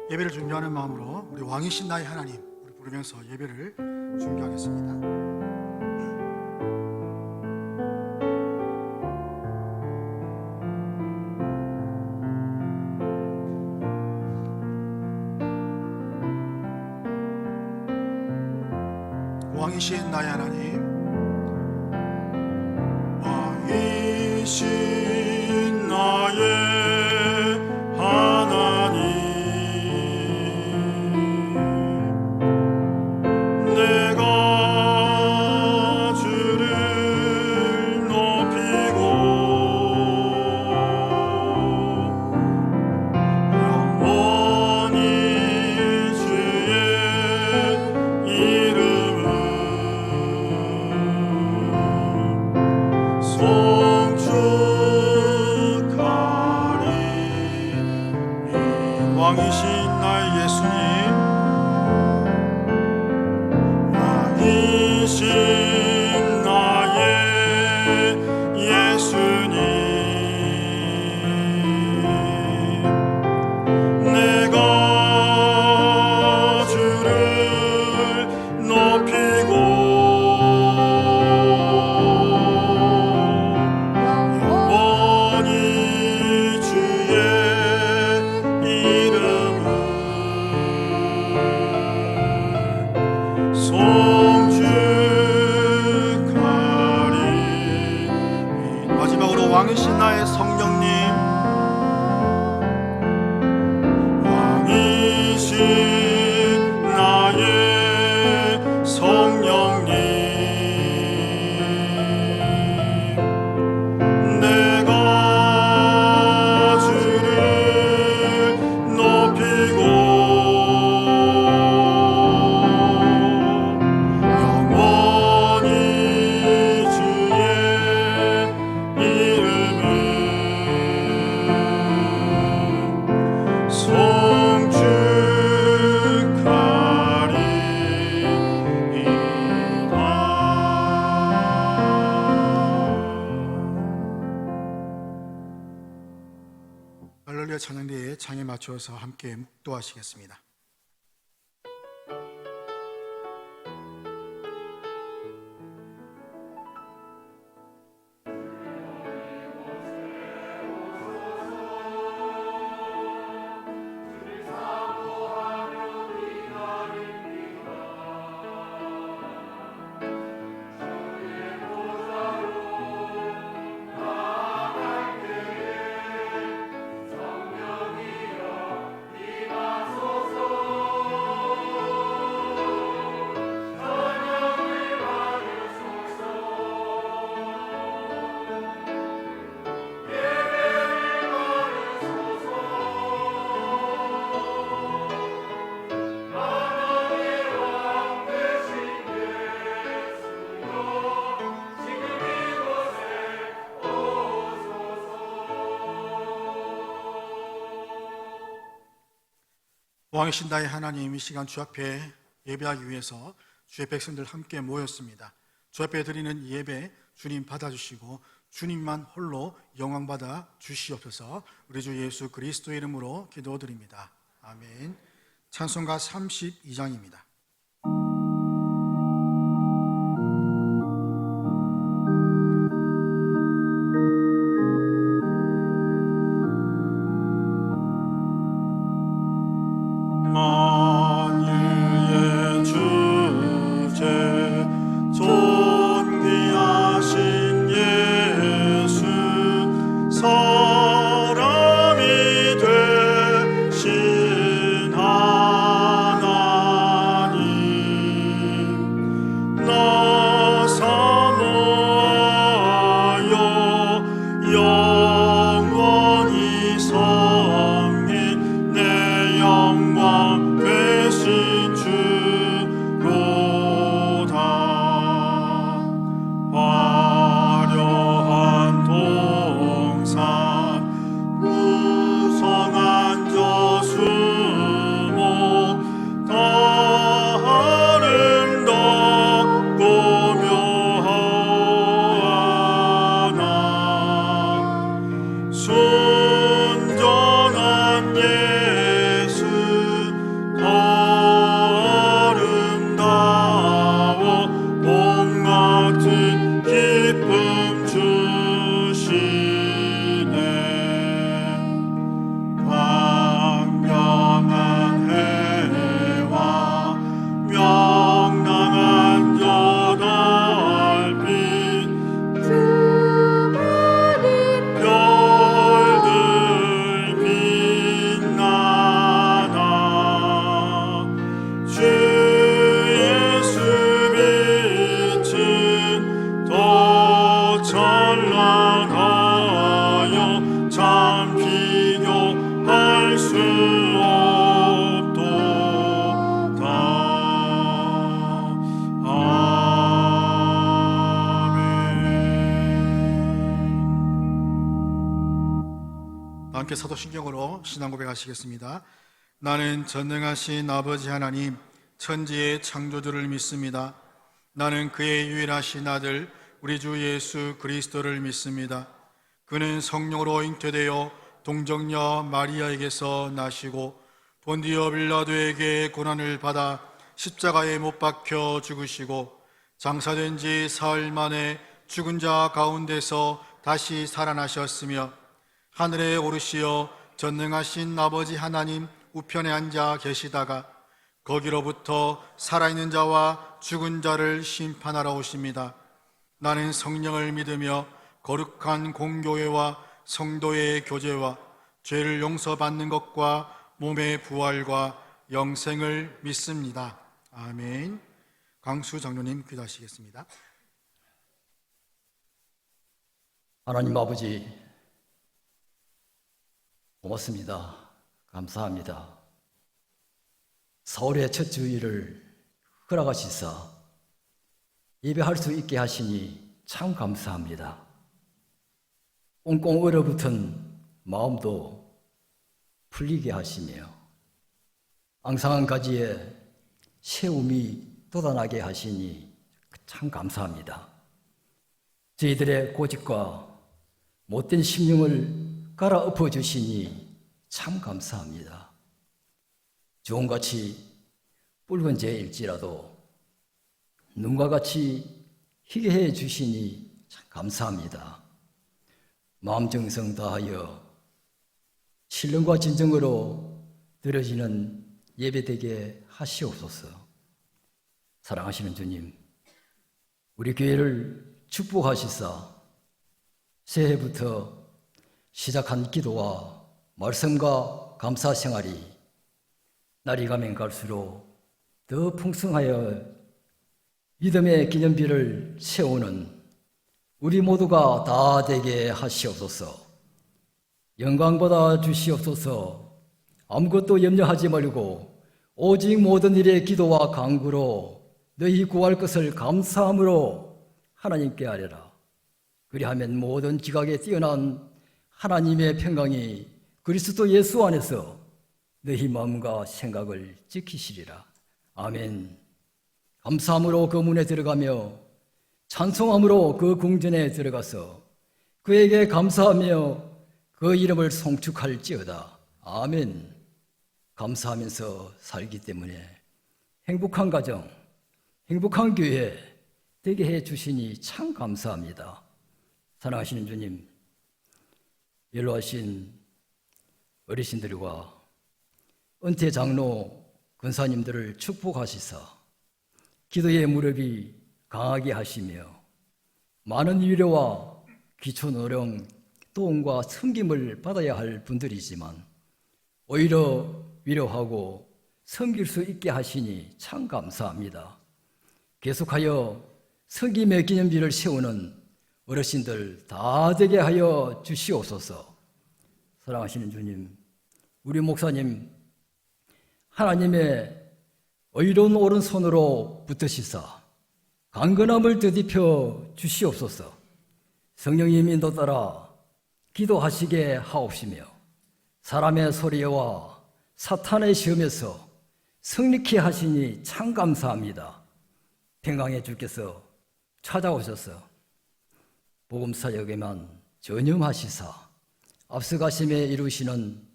예배를 준비하는 마음으로 우리 왕이신 나의 하나님 우리 부르면서 예배를 준비하겠습니다. 왕이신 나의 하나님, 왕이신 나의 하나님, 내가 주를 높이고 영원히 주의 이름을 송축하리. 왕이신 나의 예수님, 왕이신 나의 예수님, 내가 주를 높이고 영원히 주의 이름을 송축하리. 마지막으로 왕이신 나의 성령님, 왕이신 나의 성령님, 내가 주를 높이고 영원히 주의 이름을 송축하리이다. 할렐루야 찬양대의 장에 맞춰서 함께 묵도하시겠습니다. 왕이신 나의 하나님, 이 시간 주 앞에 예배하기 위해서 주의 백성들 함께 모였습니다. 주 앞에 드리는 예배 주님 받아주시고 주님만 홀로 영광 받아 주시옵소서. 우리 주 예수 그리스도의 이름으로 기도드립니다. 아멘. 찬송가 32장입니다. 만유의 주제 존귀하신 예수, 사람이 되신 하나님, 함께 사도신경으로 신앙 고백하시겠습니다. 나는 전능하신 아버지 하나님, 천지의 창조주를 믿습니다. 나는 그의 유일하신 아들 우리 주 예수 그리스도를 믿습니다. 그는 성령으로 잉태되어 동정녀 마리아에게서 나시고 본디오 빌라도에게 고난을 받아 십자가에 못 박혀 죽으시고 장사된 지 사흘 만에 죽은 자 가운데서 다시 살아나셨으며 하늘에 오르시어 전능하신 아버지 하나님 우편에 앉아 계시다가 거기로부터 살아있는 자와 죽은 자를 심판하러 오십니다. 나는 성령을 믿으며 거룩한 공교회와 성도의 교제와 죄를 용서받는 것과 몸의 부활과 영생을 믿습니다. 아멘. 강수 장로님 기도하시겠습니다. 하나님 아버지, 고맙습니다. 감사합니다. 사월의 첫 주일을 허락하시사 예배할 수 있게 하시니 참 감사합니다. 꽁꽁 얼어붙은 마음도 풀리게 하시며 앙상한 가지에 세움이 돋아나게 하시니 참 감사합니다. 저희들의 고집과 못된 심령을 갈아엎어 주시니 참 감사합니다. 주홍같이 붉은 죄일지라도 눈과 같이 희게 해 주시니 참 감사합니다. 마음 정성 다하여 신령과 진정으로 드려지는 예배되게 하시옵소서. 사랑하시는 주님, 우리 교회를 축복하시사 새해부터 시작한 기도와 말씀과 감사 생활이 날이 가면 갈수록 더 풍성하여 믿음의 기념비를 세우는 우리 모두가 다 되게 하시옵소서. 영광받아 주시옵소서. 아무것도 염려하지 말고 오직 모든 일에 기도와 간구로 너희 구할 것을 감사함으로 하나님께 아뢰라. 그리하면 모든 지각에 뛰어난 하나님의 평강이 그리스도 예수 안에서 너희 마음과 생각을 지키시리라. 아멘. 감사함으로 그 문에 들어가며 찬송함으로 그 궁전에 들어가서 그에게 감사하며 그 이름을 송축할지어다. 아멘. 감사하면서 살기 때문에 행복한 가정, 행복한 교회 되게 해 주시니 참 감사합니다. 사랑하시는 주님, 연로하신 어르신들과 은퇴 장로 권사님들을 축복하시사 기도의 무릎이 강하게 하시며 많은 위로와 기초노령 도움과 섬김을 받아야 할 분들이지만 오히려 위로하고 섬길 수 있게 하시니 참 감사합니다. 계속하여 섬김의 기념비를 세우는 어르신들 다 되게 하여 주시옵소서. 사랑하시는 주님, 우리 목사님 하나님의 의로운 오른손으로 붙드시사 강건함을 되짚혀 주시옵소서. 성령님 인도 따라 기도하시게 하옵시며 사람의 소리와 사탄의 시험에서 승리케 하시니 참 감사합니다. 평강의 주께서 찾아오셔서 복음사역에만 전념하시사 앞서가심에 이루시는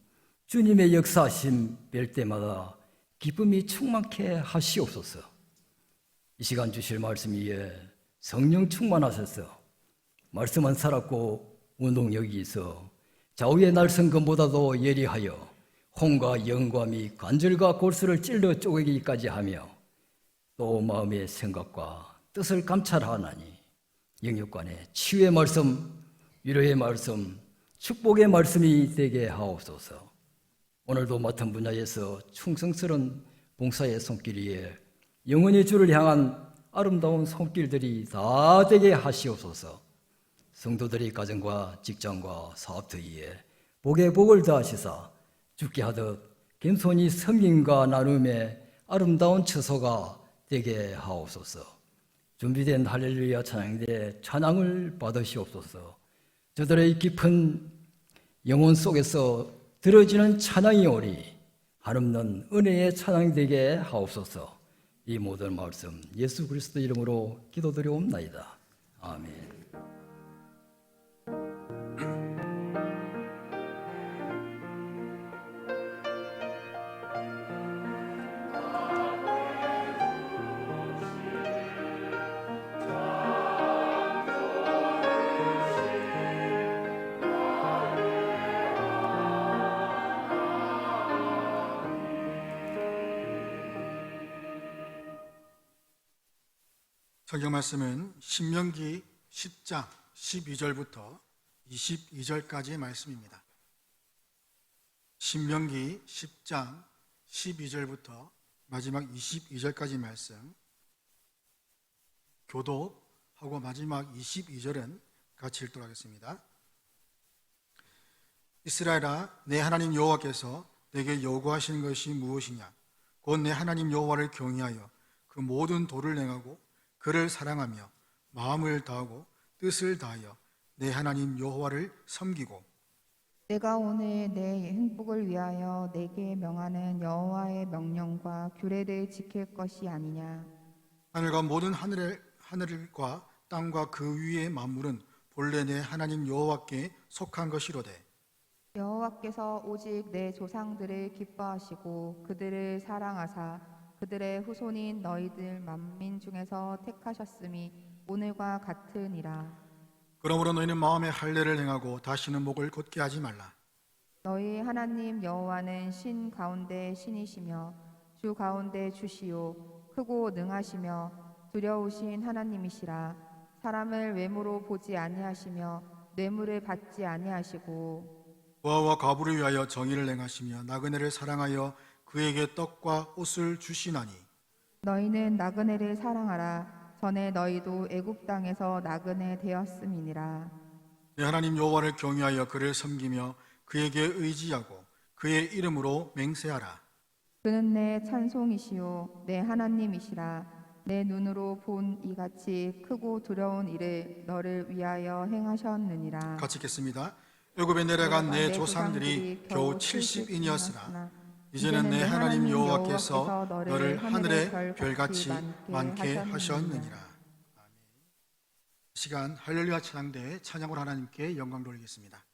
주님의 역사하심 뵐 때마다 기쁨이 충만케 하시옵소서. 이 시간 주실 말씀 위에 성령 충만하셔서 말씀은 살았고 운동력이 있어 좌우의 날성금보다도 예리하여 혼과 영과 및 관절과 골수를 찔러 쪼개기까지 하며 또 마음의 생각과 뜻을 감찰하나니 영역간에 치유의 말씀, 위로의 말씀, 축복의 말씀이 되게 하옵소서. 오늘도 맡은 분야에서 충성스러운 봉사의 손길 위에 영원히 주를 향한 아름다운 손길들이 다 되게 하시옵소서. 성도들의 가정과 직장과 사업터 위에 복에 복을 더하시사 죽게 하듯 겸손히 섬김과 나눔의 아름다운 처소가 되게 하옵소서. 준비된 할렐루야 찬양대 찬양을 받으시옵소서. 저들의 깊은 영혼 속에서 들어지는 찬양이 오리 한없는 은혜의 찬양이 되게 하옵소서. 이 모든 말씀 예수 그리스도 이름으로 기도드리옵나이다. 아멘. 성경 말씀은 신명기 10장 12절부터 22절까지의 말씀입니다. 신명기 10장 12절부터 마지막 22절까지 말씀, 교독하고 마지막 22절은 같이 읽도록 하겠습니다. 이스라엘아, 내 하나님 여호와께서 내게 요구하시는 것이 무엇이냐? 곧 내 하나님 여호와를 경외하여 그 모든 도를 행하고 그를 사랑하며 마음을 다하고 뜻을 다하여 내 하나님 여호와를 섬기고, 내가 오늘 내 행복을 위하여 내게 명하는 여호와의 명령과 규례를 지킬 것이 아니냐. 하늘과 모든 하늘과 땅과 그 위의 만물은 본래 내 하나님 여호와께 속한 것이로되, 여호와께서 오직 내 조상들을 기뻐하시고 그들을 사랑하사 그들의 후손인 너희들 만민 중에서 택하셨음이 오늘과 같으니라. 그러므로 너희는 마음에 할례를 행하고 다시는 목을 곧게 하지 말라. 너희 하나님 여호와는 신 가운데 신이시며 주 가운데 주시요 크고 능하시며 두려우신 하나님이시라. 사람을 외모로 보지 아니하시며 뇌물을 받지 아니하시고, 고아와 과부를 위하여 정의를 행하시며 나그네를 사랑하여 그에게 떡과 옷을 주시나니, 너희는 나그네를 사랑하라. 전에 너희도 애굽 땅에서 나그네 되었음이니라. 내 하나님 여호와를 경외하여 그를 섬기며 그에게 의지하고 그의 이름으로 맹세하라. 그는 내 찬송이시요 내 하나님이시라. 내 눈으로 본 이같이 크고 두려운 일을 너를 위하여 행하셨느니라. 같이 읽겠습니다. 애굽에 내려간 내 조상들이 겨우 70인이었으나 이제는 내 하나님 여호와께서 너를 하늘의 별같이 많게 하셨느니라. 아멘. 시간 할렐루야 찬양대 찬양으로 하나님께 영광 돌리겠습니다.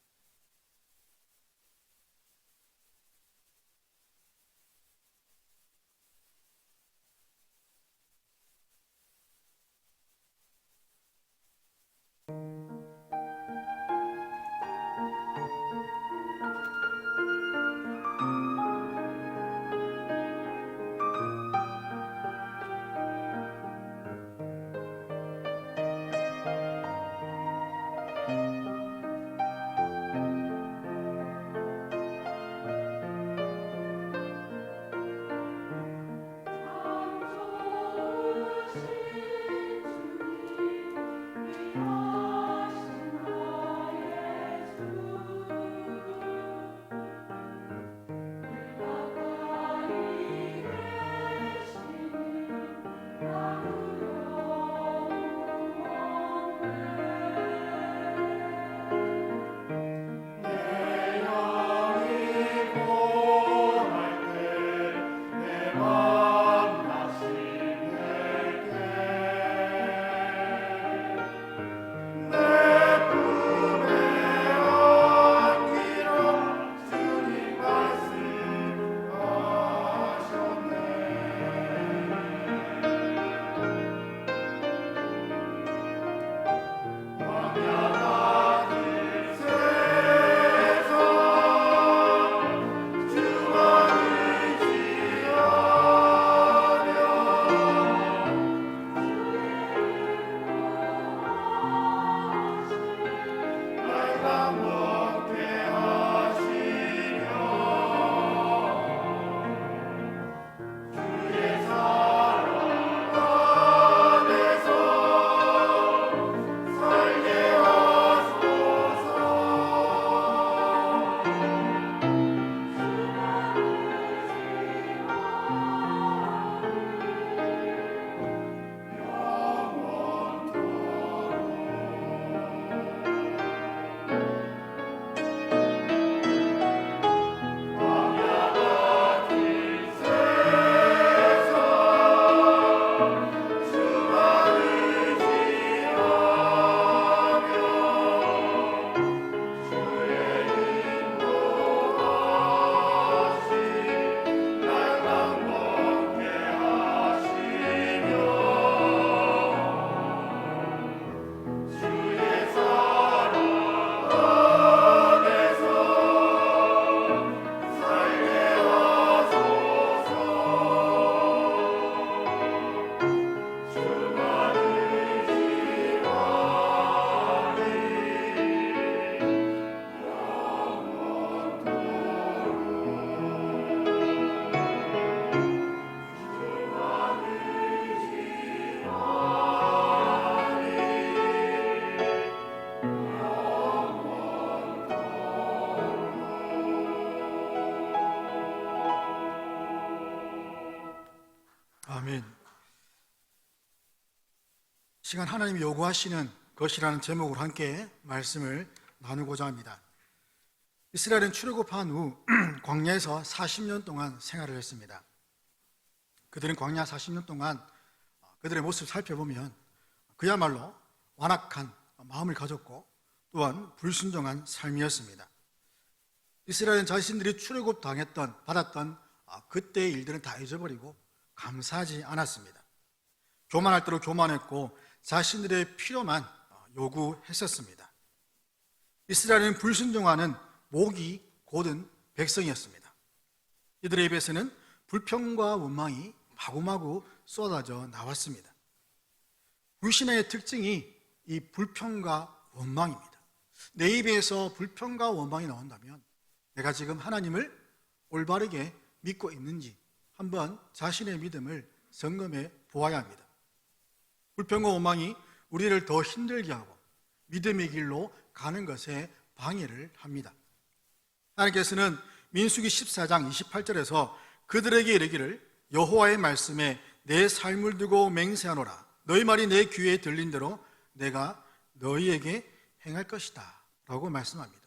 아멘. 시간 하나님이 요구하시는 것이라는 제목으로 함께 말씀을 나누고자 합니다. 이스라엘은 출애굽한 후 광야에서 40년 동안 생활을 했습니다. 그들은 광야 40년 동안 그들의 모습을 살펴보면 그야말로 완악한 마음을 가졌고 또한 불순종한 삶이었습니다. 이스라엘은 자신들이 출애굽 받았던 그때의 일들은 다 잊어버리고 감사하지 않았습니다. 교만할 대로 교만했고 자신들의 필요만 요구했었습니다. 이스라엘은 불순종하는 목이 곧은 백성이었습니다. 이들의 입에서는 불평과 원망이 마구마구 쏟아져 나왔습니다. 불신앙의 특징이 이 불평과 원망입니다. 내 입에서 불평과 원망이 나온다면 내가 지금 하나님을 올바르게 믿고 있는지 한번 자신의 믿음을 점검해 보아야 합니다. 불평과 원망이 우리를 더 힘들게 하고 믿음의 길로 가는 것에 방해를 합니다. 하나님께서는 민수기 14장 28절에서 그들에게 이르기를 여호와의 말씀에 내 삶을 두고 맹세하노라. 너희 말이 내 귀에 들린 대로 내가 너희에게 행할 것이다 라고 말씀합니다.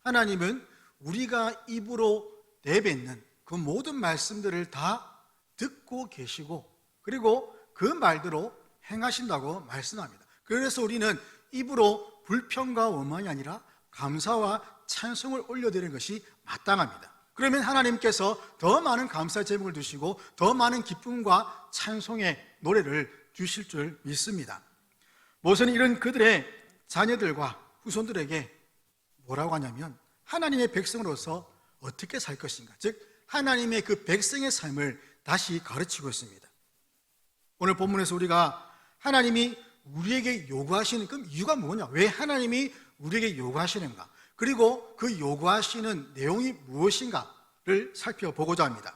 하나님은 우리가 입으로 내뱉는 그 모든 말씀들을 다 듣고 계시고 그리고 그 말대로 행하신다고 말씀합니다. 그래서 우리는 입으로 불평과 원망이 아니라 감사와 찬송을 올려드리는 것이 마땅합니다. 그러면 하나님께서 더 많은 감사의 제목을 주시고 더 많은 기쁨과 찬송의 노래를 주실 줄 믿습니다. 모세는 이런 그들의 자녀들과 후손들에게 뭐라고 하냐면 하나님의 백성으로서 어떻게 살 것인가, 즉 하나님의 그 백성의 삶을 다시 가르치고 있습니다. 오늘 본문에서 우리가 하나님이 우리에게 요구하시는 그 이유가 뭐냐, 왜 하나님이 우리에게 요구하시는가, 그리고 그 요구하시는 내용이 무엇인가를 살펴보고자 합니다.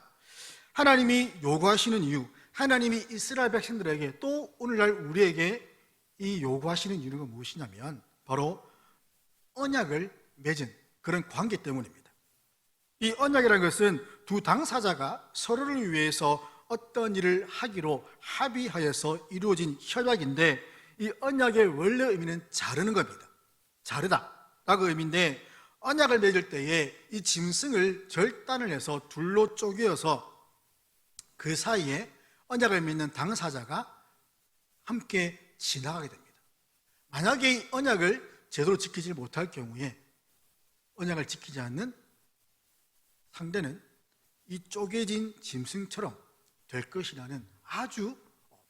하나님이 요구하시는 이유, 하나님이 이스라엘 백성들에게 또 오늘날 우리에게 이 요구하시는 이유가 무엇이냐면 바로 언약을 맺은 그런 관계 때문입니다. 이 언약이라는 것은 두 당사자가 서로를 위해서 어떤 일을 하기로 합의하여서 이루어진 협약인데 이 언약의 원래 의미는 자르는 겁니다. 자르다 라고 의미인데 언약을 맺을 때에 이 짐승을 절단을 해서 둘로 쪼개어서 그 사이에 언약을 맺는 당사자가 함께 지나가게 됩니다. 만약에 이 언약을 제대로 지키지 못할 경우에 언약을 지키지 않는 상대는 이 쪼개진 짐승처럼 될 것이라는 아주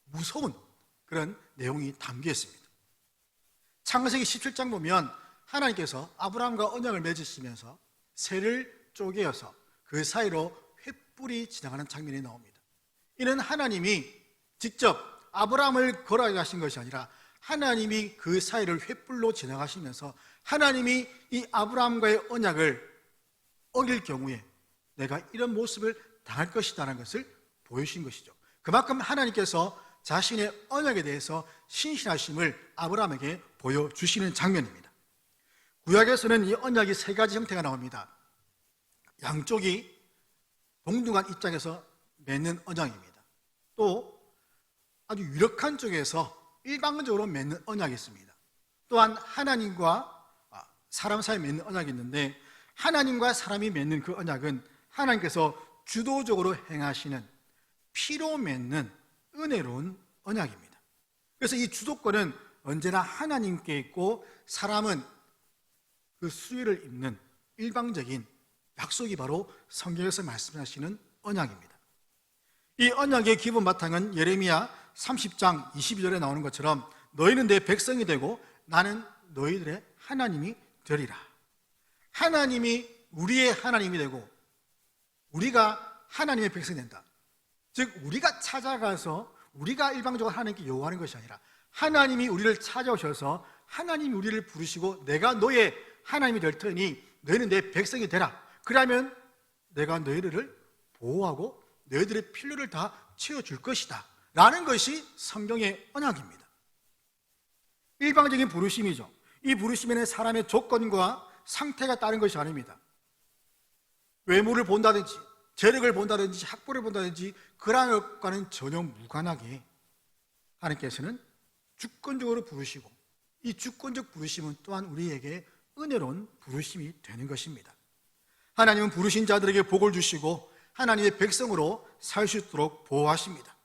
무서운 그런 내용이 담겨 있습니다. 창세기 17장 보면 하나님께서 아브라함과 언약을 맺으시면서 새를 쪼개어서 그 사이로 횃불이 지나가는 장면이 나옵니다. 이는 하나님이 직접 아브라함을 걸어가게 하신 것이 아니라 하나님이 그 사이를 횃불로 지나가시면서 하나님이 이 아브라함과의 언약을 어길 경우에 내가 이런 모습을 당할 것이라는 것을 보여주신 것이죠. 그만큼 하나님께서 자신의 언약에 대해서 신실하심을 아브라함에게 보여주시는 장면입니다. 구약에서는 이 언약이 세 가지 형태가 나옵니다. 양쪽이 동등한 입장에서 맺는 언약입니다. 또 아주 유력한 쪽에서 일방적으로 맺는 언약이 있습니다. 또한 하나님과 사람 사이에 맺는 언약이 있는데 하나님과 사람이 맺는 그 언약은 하나님께서 주도적으로 행하시는 피로 맺는 은혜로운 언약입니다. 그래서 이 주도권은 언제나 하나님께 있고 사람은 그 수혜를 입는 일방적인 약속이 바로 성경에서 말씀하시는 언약입니다. 이 언약의 기본 바탕은 예레미야 30장 22절에 나오는 것처럼 너희는 내 백성이 되고 나는 너희들의 하나님이 되리라. 하나님이 우리의 하나님이 되고 우리가 하나님의 백성이 된다. 즉 우리가 찾아가서 우리가 일방적으로 하나님께 요구하는 것이 아니라 하나님이 우리를 찾아오셔서 하나님이 우리를 부르시고 내가 너의 하나님이 될 테니 너희는 내 백성이 되라. 그러면 내가 너희들을 보호하고 너희들의 필요를 다 채워줄 것이다 라는 것이 성경의 언약입니다. 일방적인 부르심이죠. 이 부르심에는 사람의 조건과 상태가 따른 것이 아닙니다. 외모를 본다든지 재력을 본다든지 학벌을 본다든지 그러한 것과는 전혀 무관하게 하나님께서는 주권적으로 부르시고, 이 주권적 부르심은 또한 우리에게 은혜로운 부르심이 되는 것입니다. 하나님은 부르신 자들에게 복을 주시고 하나님의 백성으로 살 수 있도록 보호하십니다.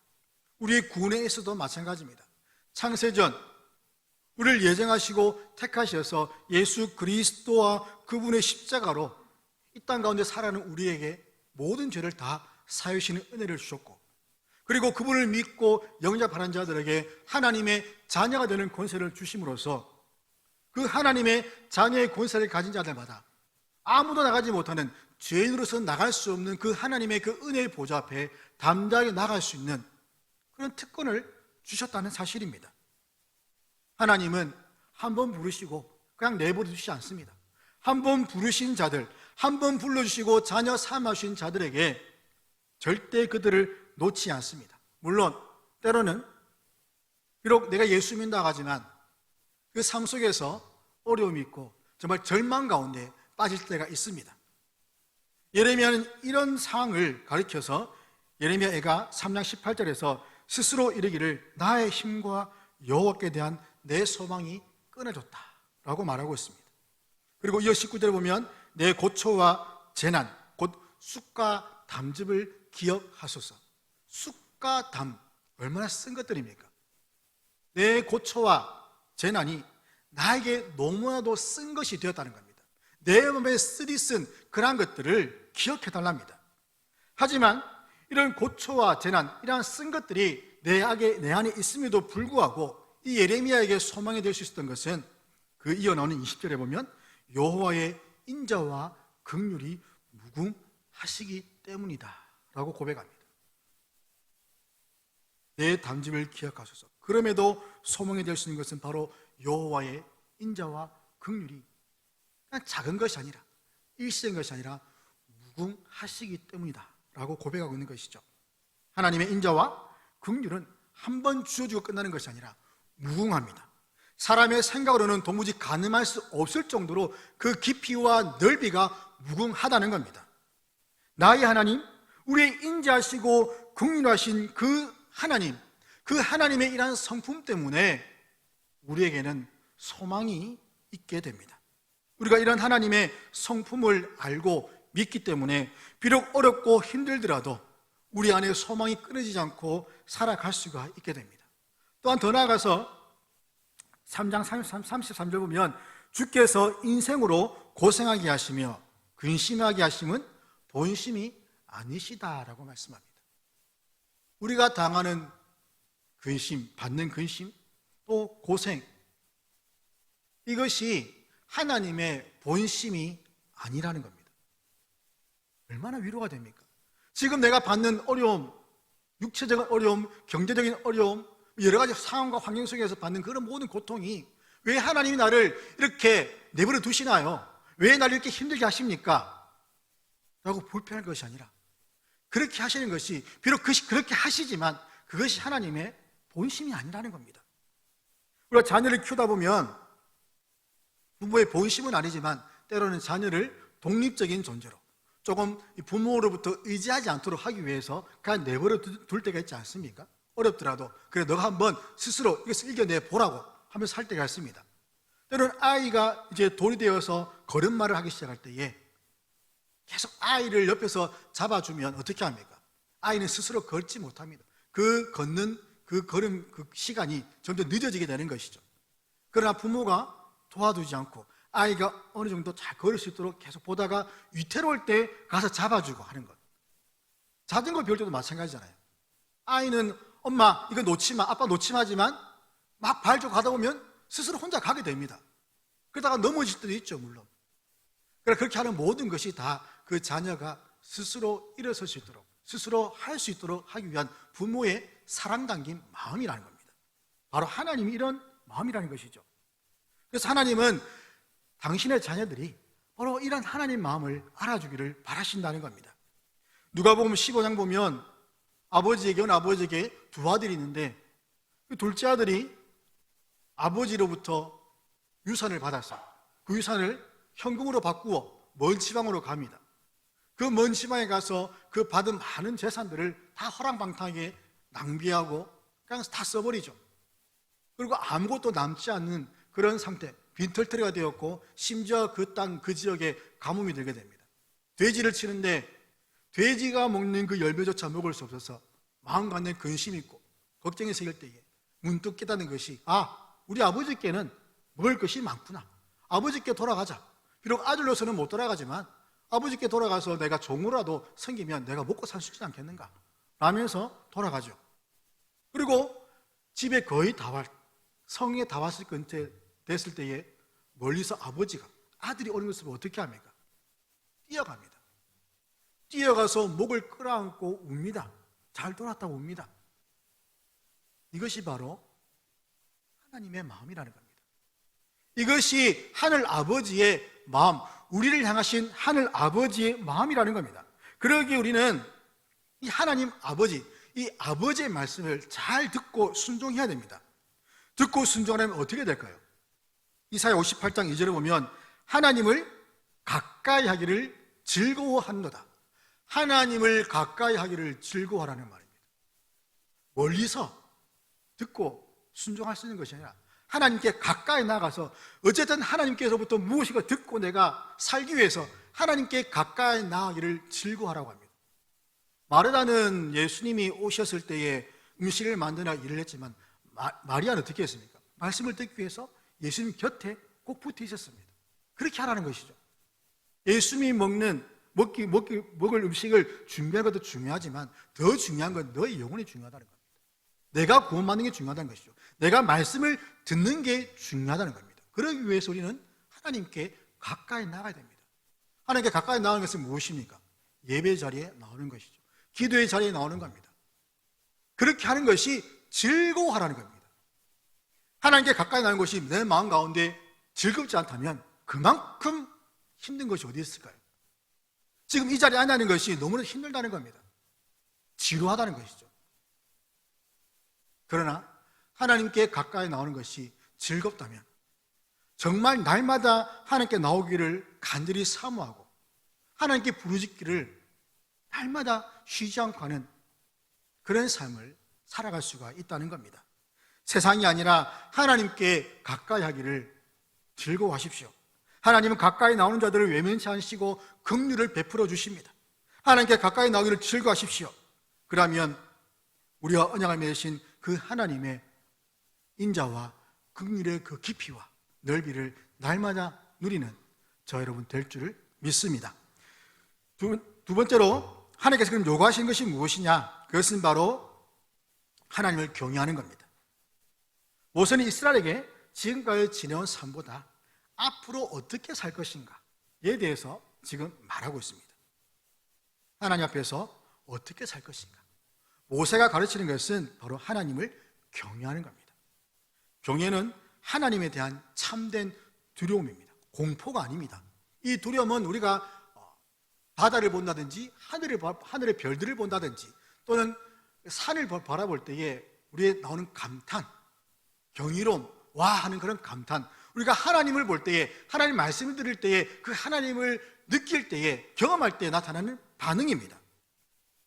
우리의 구원에서도 마찬가지입니다. 창세전 우리를 예정하시고 택하셔서 예수 그리스도와 그분의 십자가로 이 땅 가운데 살아가는 우리에게 모든 죄를 다 사하시는 은혜를 주셨고, 그리고 그분을 믿고 영접하는 자들에게 하나님의 자녀가 되는 권세를 주심으로써 그 하나님의 자녀의 권세를 가진 자들마다 아무도 나가지 못하는 죄인으로서 나갈 수 없는 그 하나님의 그 은혜의 보좌 앞에 담대하게 나갈 수 있는 그런 특권을 주셨다는 사실입니다. 하나님은 한 번 부르시고 그냥 내버려 두시지 않습니다. 한 번 부르신 자들, 한 번 불러주시고 자녀 삼으신 자들에게 절대 그들을 놓지 않습니다. 물론 때로는 비록 내가 예수 믿는다고 하지만 그 삶 속에서 어려움이 있고 정말 절망 가운데 빠질 때가 있습니다. 예레미야는 이런 상황을 가리켜서 예레미야가 3장 18절에서 스스로 이르기를 나의 힘과 여호와께 대한 내 소망이 끊어졌다라고 말하고 있습니다. 그리고 이어 19절에 보면 내 고초와 재난 곧 쑥과 담즙을 기억하소서. 쑥과 담 얼마나 쓴 것들입니까? 내 고초와 재난이 나에게 너무나도 쓴 것이 되었다는 겁니다. 내 몸에 쓰디쓴 그러한 것들을 기억해 달랍니다. 하지만 이런 고초와 재난, 이러한 쓴 것들이 내 안에 있음에도 불구하고 이 예레미야에게 소망이 될 수 있었던 것은 그 이어 나오는 20절에 보면 여호와의 인자와 긍휼이 무궁하시기 때문이다 라고 고백합니다. 내 담즙을 기억하소서. 그럼에도 소망이 될 수 있는 것은 바로 여호와의 인자와 긍휼이 그냥 작은 것이 아니라 일시적인 것이 아니라 무궁하시기 때문이다 라고 고백하고 있는 것이죠. 하나님의 인자와 긍휼은 한 번 주어지고 끝나는 것이 아니라 무궁합니다. 사람의 생각으로는 도무지 가늠할 수 없을 정도로 그 깊이와 넓이가 무궁하다는 겁니다. 나의 하나님, 우리의 인자하시고 긍휼하신 그 하나님, 그 하나님의 이러한 성품 때문에 우리에게는 소망이 있게 됩니다. 우리가 이런 하나님의 성품을 알고 믿기 때문에 비록 어렵고 힘들더라도 우리 안에 소망이 끊어지지 않고 살아갈 수가 있게 됩니다. 또한 더 나아가서 3장 33절 보면 주께서 인생으로 고생하게 하시며 근심하게 하심은 본심이 아니시다라고 말씀합니다. 우리가 당하는 근심, 받는 근심, 또 고생, 이것이 하나님의 본심이 아니라는 겁니다. 얼마나 위로가 됩니까? 지금 내가 받는 어려움, 육체적인 어려움, 경제적인 어려움, 여러 가지 상황과 환경 속에서 받는 그런 모든 고통이 왜 하나님이 나를 이렇게 내버려 두시나요? 왜 나를 이렇게 힘들게 하십니까? 라고 불평할 것이 아니라 그렇게 하시는 것이 비록 그렇게 하시지만 그것이 하나님의 본심이 아니라는 겁니다. 우리가 자녀를 키우다 보면 부모의 본심은 아니지만 때로는 자녀를 독립적인 존재로 조금 부모로부터 의지하지 않도록 하기 위해서 그냥 내버려 둘 때가 있지 않습니까? 어렵더라도 그래 너가 한번 스스로 이것을 이겨내 보라고 하면서 살 때가 있습니다. 때로는 아이가 이제 돌이 되어서 걸음마를 하기 시작할 때에 계속 아이를 옆에서 잡아주면 어떻게 합니까? 아이는 스스로 걷지 못합니다. 그 걷는 그 걸음 그 시간이 점점 늦어지게 되는 것이죠. 그러나 부모가 도와주지 않고 아이가 어느 정도 잘 걸을 수 있도록 계속 보다가 위태로울 때 가서 잡아주고 하는 것. 자전거 배울 때도 마찬가지잖아요. 아이는 엄마 이거 놓지 마, 아빠 놓지 마지만 막 발조 가다 보면 스스로 혼자 가게 됩니다. 그러다가 넘어질 때도 있죠, 물론. 그러니까 그렇게 하는 모든 것이 다 그 자녀가 스스로 일어설 수 있도록, 스스로 할 수 있도록 하기 위한 부모의 사랑 담긴 마음이라는 겁니다. 바로 하나님이 이런 마음이라는 것이죠. 그래서 하나님은 당신의 자녀들이 바로 이런 하나님 마음을 알아주기를 바라신다는 겁니다. 누가복음 15장 보면 아버지에게 두 아들이 있는데 그 둘째 아들이 아버지로부터 유산을 받아서 그 유산을 현금으로 바꾸어 먼 지방으로 갑니다. 그 먼 지방에 가서 그 받은 많은 재산들을 다 허랑방탕하게 낭비하고 그냥 다 써버리죠. 그리고 아무것도 남지 않는 그런 상태, 빈털터리가 되었고 심지어 그 땅, 그 지역에 가뭄이 들게 됩니다. 돼지를 치는데 돼지가 먹는 그 열매조차 먹을 수 없어서 마음간에 근심이 있고 걱정이 생길 때에 문득 깨닫는 것이, 우리 아버지께는 먹을 것이 많구나. 아버지께 돌아가자. 비록 아들로서는 못 돌아가지만 아버지께 돌아가서 내가 종으로라도 섬기면 내가 먹고 살 수 있지 않겠는가 라면서 돌아가죠. 그리고 집에 거의 성에 다 왔을 근처에 됐을 때에 멀리서 아버지가 아들이 오는 것을 어떻게 합니까? 뛰어갑니다. 뛰어가서 목을 끌어안고 웁니다. 잘 돌았다고 웁니다. 이것이 바로 하나님의 마음이라는 겁니다. 이것이 하늘 아버지의 마음, 우리를 향하신 하늘 아버지의 마음이라는 겁니다. 그러기에 우리는 이 하나님 아버지, 이 아버지의 말씀을 잘 듣고 순종해야 됩니다. 듣고 순종하면 어떻게 될까요? 이사야 58장 2절에 보면 하나님을 가까이 하기를 즐거워하노다. 하나님을 가까이 하기를 즐거워하라는 말입니다. 멀리서 듣고 순종할 수 있는 것이 아니라 하나님께 가까이 나가서 어쨌든 하나님께서부터 무엇인가 듣고 내가 살기 위해서 하나님께 가까이 나가기를 즐거워하라고 합니다. 마르다는 예수님이 오셨을 때에 음식을 만드나 일을 했지만 마리아는 어떻게 했습니까? 말씀을 듣기 위해서 예수님 곁에 꼭 붙어 있었습니다. 그렇게 하라는 것이죠. 예수님이 먹을 음식을 준비하는 것도 중요하지만 더 중요한 건 너의 영혼이 중요하다는 겁니다. 내가 구원받는 게 중요하다는 것이죠. 내가 말씀을 듣는 게 중요하다는 겁니다. 그러기 위해서 우리는 하나님께 가까이 나가야 됩니다. 하나님께 가까이 나가는 것은 무엇입니까? 예배 자리에 나오는 것이죠. 기도의 자리에 나오는 겁니다. 그렇게 하는 것이 즐거워하라는 겁니다. 하나님께 가까이 나가는 것이 내 마음 가운데 즐겁지 않다면 그만큼 힘든 것이 어디 있을까요? 지금 이 자리에 앉아있는 것이 너무나 힘들다는 겁니다. 지루하다는 것이죠. 그러나 하나님께 가까이 나오는 것이 즐겁다면 정말 날마다 하나님께 나오기를 간절히 사모하고 하나님께 부르짖기를 날마다 쉬지 않고 하는 그런 삶을 살아갈 수가 있다는 겁니다. 세상이 아니라 하나님께 가까이 하기를 즐거워하십시오. 하나님은 가까이 나오는 자들을 외면치 않으시고 긍휼을 베풀어 주십니다. 하나님께 가까이 나오기를 즐거워하십시오. 그러면 우리와 언약을 맺으신 그 하나님의 인자와 긍휼의 그 깊이와 넓이를 날마다 누리는 저 여러분 될 줄을 믿습니다. 두 번째로 하나님께서 그럼 요구하신 것이 무엇이냐? 그것은 바로 하나님을 경외하는 겁니다. 모세는 이스라엘에게 지금까지 지내온 삶보다 앞으로 어떻게 살 것인가에 대해서 지금 말하고 있습니다. 하나님 앞에서 어떻게 살 것인가? 모세가 가르치는 것은 바로 하나님을 경외하는 겁니다. 경외는 하나님에 대한 참된 두려움입니다. 공포가 아닙니다. 이 두려움은 우리가 바다를 본다든지 하늘의 별들을 본다든지 또는 산을 바라볼 때에 우리에 나오는 감탄, 경이로움, 와 하는 그런 감탄, 우리가 하나님을 볼 때에, 하나님 말씀을 들을 때에, 그 하나님을 느낄 때에, 경험할 때에 나타나는 반응입니다.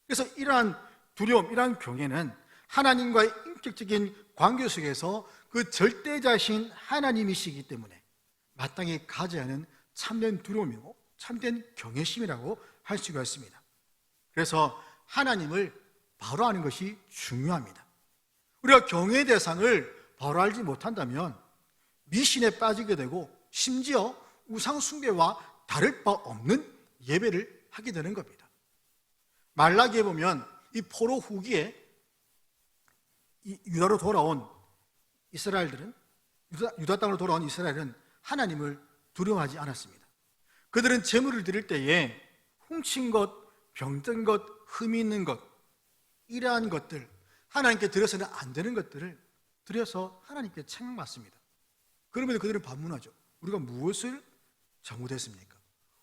그래서 이러한 두려움, 이러한 경외는 하나님과의 인격적인 관계 속에서 그 절대자신 하나님이시기 때문에 마땅히 가져야 하는 참된 두려움이고 참된 경외심이라고 할 수가 있습니다. 그래서 하나님을 바로 아는 것이 중요합니다. 우리가 경외의 대상을 바로 알지 못한다면 미신에 빠지게 되고 심지어 우상 숭배와 다를 바 없는 예배를 하게 되는 겁니다. 말라기에 보면 이 포로 후기에 유다로 돌아온 이스라엘들은, 유다 땅으로 돌아온 이스라엘은 하나님을 두려워하지 않았습니다. 그들은 제물을 드릴 때에 훔친 것, 병든 것, 흠이 있는 것, 이러한 것들, 하나님께 드려서는 안 되는 것들을 드려서 하나님께 책망받습니다. 그러면 그들은 반문하죠. 우리가 무엇을 잘못했습니까?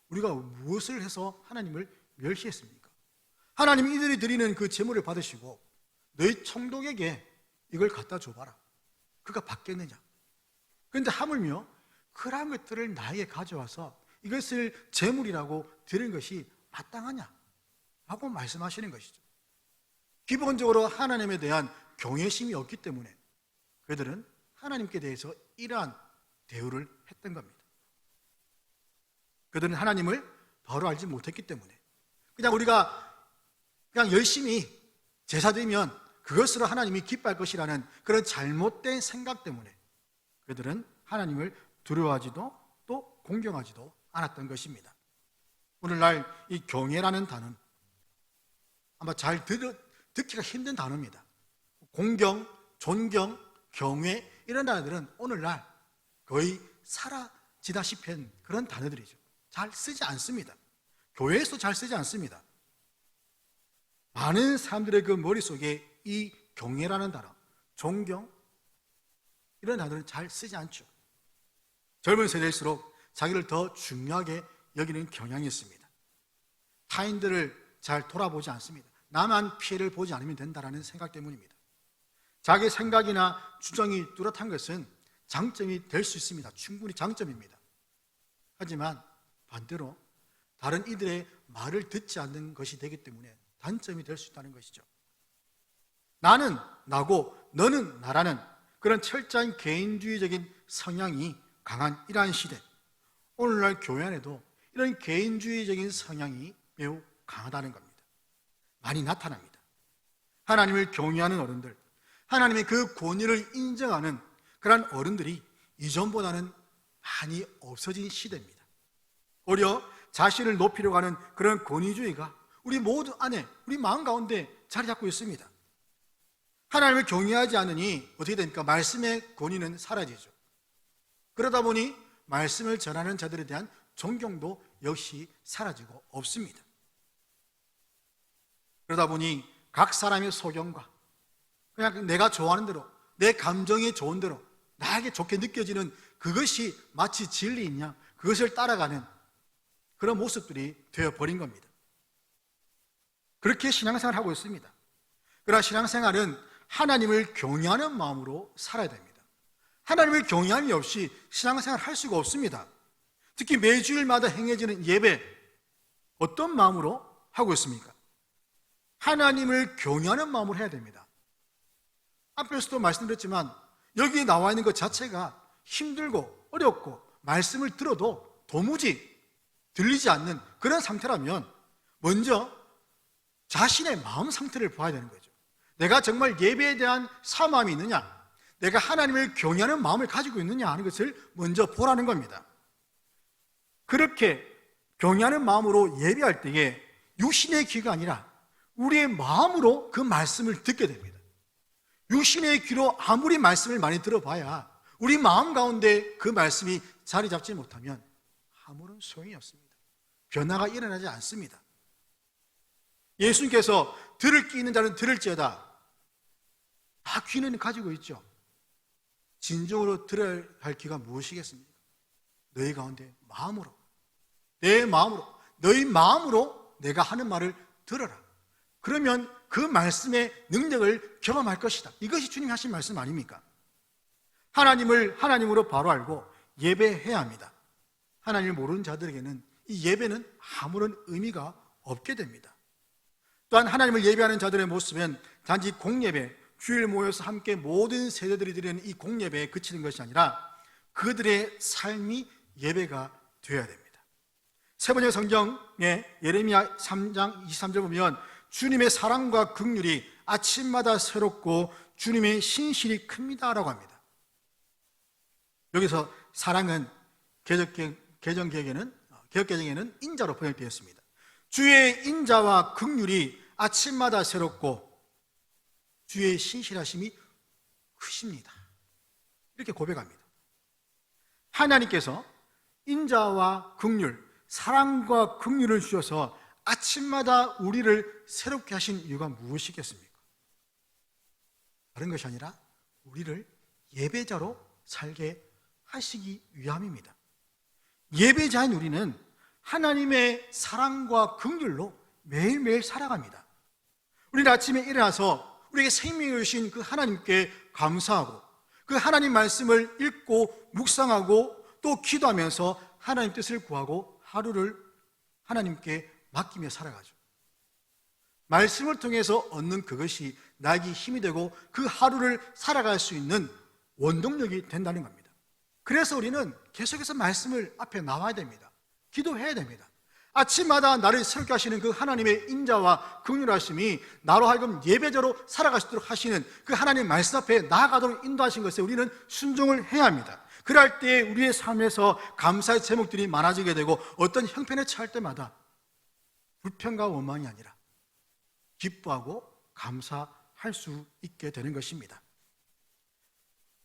우리가 무엇을 해서 하나님을 멸시했습니까? 하나님이 이들이 드리는 그 제물을 받으시고 너희 총독에게 이걸 갖다 줘봐라. 그가 받겠느냐? 그런데 하물며 그러한 것들을 나에게 가져와서 이것을 제물이라고 드리는 것이 마땅하냐? 라고 말씀하시는 것이죠. 기본적으로 하나님에 대한 경외심이 없기 때문에 그들은 하나님께 대해서 이러한 대우를 했던 겁니다. 그들은 하나님을 바로 알지 못했기 때문에 그냥 우리가 그냥 열심히 제사드리면 그것으로 하나님이 기뻐할 것이라는 그런 잘못된 생각 때문에 그들은 하나님을 두려워하지도 또 공경하지도 않았던 것입니다. 오늘날 이 경외라는 단어는 아마 잘 듣기가 힘든 단어입니다. 공경, 존경, 경외 이런 단어들은 오늘날 거의 사라지다시피 한 그런 단어들이죠. 잘 쓰지 않습니다. 교회에서도 잘 쓰지 않습니다. 많은 사람들의 그 머릿속에 이 경외라는 단어, 존경 이런 단어는 잘 쓰지 않죠. 젊은 세대일수록 자기를 더 중요하게 여기는 경향이 있습니다. 타인들을 잘 돌아보지 않습니다. 나만 피해를 보지 않으면 된다는 생각 때문입니다. 자기 생각이나 주장이 뚜렷한 것은 장점이 될 수 있습니다. 충분히 장점입니다. 하지만 반대로 다른 이들의 말을 듣지 않는 것이 되기 때문에 단점이 될 수 있다는 것이죠. 나는 나고 너는 나라는 그런 철저한 개인주의적인 성향이 강한 이러한 시대, 오늘날 교회 안에도 이런 개인주의적인 성향이 매우 강하다는 겁니다. 많이 나타납니다. 하나님을 경외하는 어른들, 하나님의 그 권위를 인정하는 그런 어른들이 이전보다는 많이 없어진 시대입니다. 오히려 자신을 높이려고 하는 그런 권위주의가 우리 모두 안에, 우리 마음 가운데 자리 잡고 있습니다. 하나님을 경외하지 않으니 어떻게 됩니까? 말씀의 권위는 사라지죠. 그러다 보니 말씀을 전하는 자들에 대한 존경도 역시 사라지고 없습니다. 그러다 보니 각 사람의 소견과 그냥 내가 좋아하는 대로, 내 감정이 좋은 대로 나에게 좋게 느껴지는 그것이 마치 진리이냐, 그것을 따라가는 그런 모습들이 되어버린 겁니다. 그렇게 신앙생활을 하고 있습니다. 그러나 신앙생활은 하나님을 경외하는 마음으로 살아야 됩니다. 하나님을 경외함이 없이 신앙생활을 할 수가 없습니다. 특히 매주일마다 행해지는 예배, 어떤 마음으로 하고 있습니까? 하나님을 경외하는 마음으로 해야 됩니다. 앞에서도 말씀드렸지만 여기에 나와 있는 것 자체가 힘들고 어렵고 말씀을 들어도 도무지 들리지 않는 그런 상태라면 먼저 자신의 마음 상태를 봐야 되는 거죠. 내가 정말 예배에 대한 사모함이 있느냐, 내가 하나님을 경외하는 마음을 가지고 있느냐 하는 것을 먼저 보라는 겁니다. 그렇게 경외하는 마음으로 예배할 때에 육신의 귀가 아니라 우리의 마음으로 그 말씀을 듣게 됩니다. 육신의 귀로 아무리 말씀을 많이 들어봐야 우리 마음 가운데 그 말씀이 자리 잡지 못하면 아무런 소용이 없습니다. 변화가 일어나지 않습니다. 예수님께서 들을 귀 있는 자는 들을지어다. 다 귀는 가지고 있죠. 진정으로 들어야 할 귀가 무엇이겠습니까? 너희 가운데 마음으로, 내 마음으로, 너희 마음으로 내가 하는 말을 들어라. 그러면 그 말씀의 능력을 경험할 것이다. 이것이 주님이 하신 말씀 아닙니까? 하나님을 하나님으로 바로 알고 예배해야 합니다. 하나님을 모르는 자들에게는 이 예배는 아무런 의미가 없게 됩니다. 또한 하나님을 예배하는 자들의 모습은 단지 공예배, 주일 모여서 함께 모든 세대들이 드리는 이 공예배에 그치는 것이 아니라 그들의 삶이 예배가 되어야 됩니다. 세 번째 성경에 예레미야 3장 23절 보면 주님의 사랑과 긍휼이 아침마다 새롭고 주님의 신실이 큽니다라고 합니다. 여기서 사랑은 개정개정에는 인자로 번역되었습니다. 주의 인자와 긍휼이 아침마다 새롭고 주의 신실하심이 크십니다. 이렇게 고백합니다. 하나님께서 인자와 긍휼, 사랑과 긍휼을 주셔서 아침마다 우리를 새롭게 하신 이유가 무엇이겠습니까? 다른 것이 아니라 우리를 예배자로 살게 하시기 위함입니다. 예배자인 우리는 하나님의 사랑과 긍휼로 매일매일 살아갑니다. 우리는 아침에 일어나서 우리에게 생명을 주신 그 하나님께 감사하고 그 하나님 말씀을 읽고 묵상하고 또 기도하면서 하나님 뜻을 구하고 하루를 하나님께 맡기며 살아가죠. 말씀을 통해서 얻는 그것이 나에게 힘이 되고 그 하루를 살아갈 수 있는 원동력이 된다는 겁니다. 그래서 우리는 계속해서 말씀을 앞에 나와야 됩니다. 기도해야 됩니다. 아침마다 나를 새롭게 하시는 그 하나님의 인자와 긍휼하심이 나로 하여금 예배자로 살아갈 수 있도록 하시는 그 하나님 말씀 앞에 나아가도록 인도하신 것에 우리는 순종을 해야 합니다. 그럴 때 우리의 삶에서 감사의 제목들이 많아지게 되고 어떤 형편에 처할 때마다 불평과 원망이 아니라 기뻐하고 감사할 수 있게 되는 것입니다.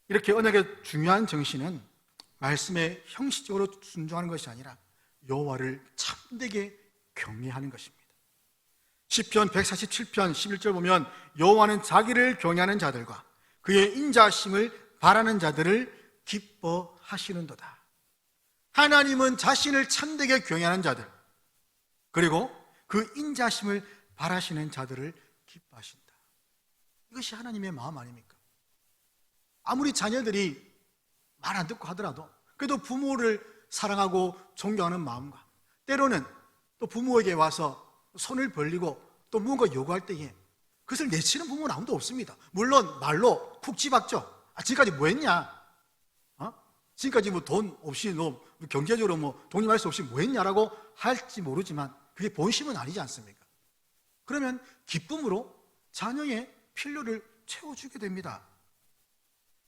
이렇게 언약의 중요한 정신은 말씀에 형식적으로 순종하는 것이 아니라 여호와를 참되게 경외하는 것입니다. 시편 147편 11절 보면 여호와는 자기를 경외하는 자들과 그의 인자하심을 바라는 자들을 기뻐하시는도다. 하나님은 자신을 참되게 경외하는 자들 그리고 그 인자하심을 바라시는 자들을 기뻐하신다. 이것이 하나님의 마음 아닙니까? 아무리 자녀들이 말 안 듣고 하더라도 그래도 부모를 사랑하고 존경하는 마음과 때로는 또 부모에게 와서 손을 벌리고 또 무언가 요구할 때에 그것을 내치는 부모는 아무도 없습니다. 물론 말로 쿡 집었죠. 지금까지 뭐 했냐? 지금까지 뭐 돈 없이 너 경제적으로 뭐 독립할 수 없이 뭐 했냐라고 할지 모르지만 그게 본심은 아니지 않습니까? 그러면 기쁨으로 자녀의 필요를 채워주게 됩니다.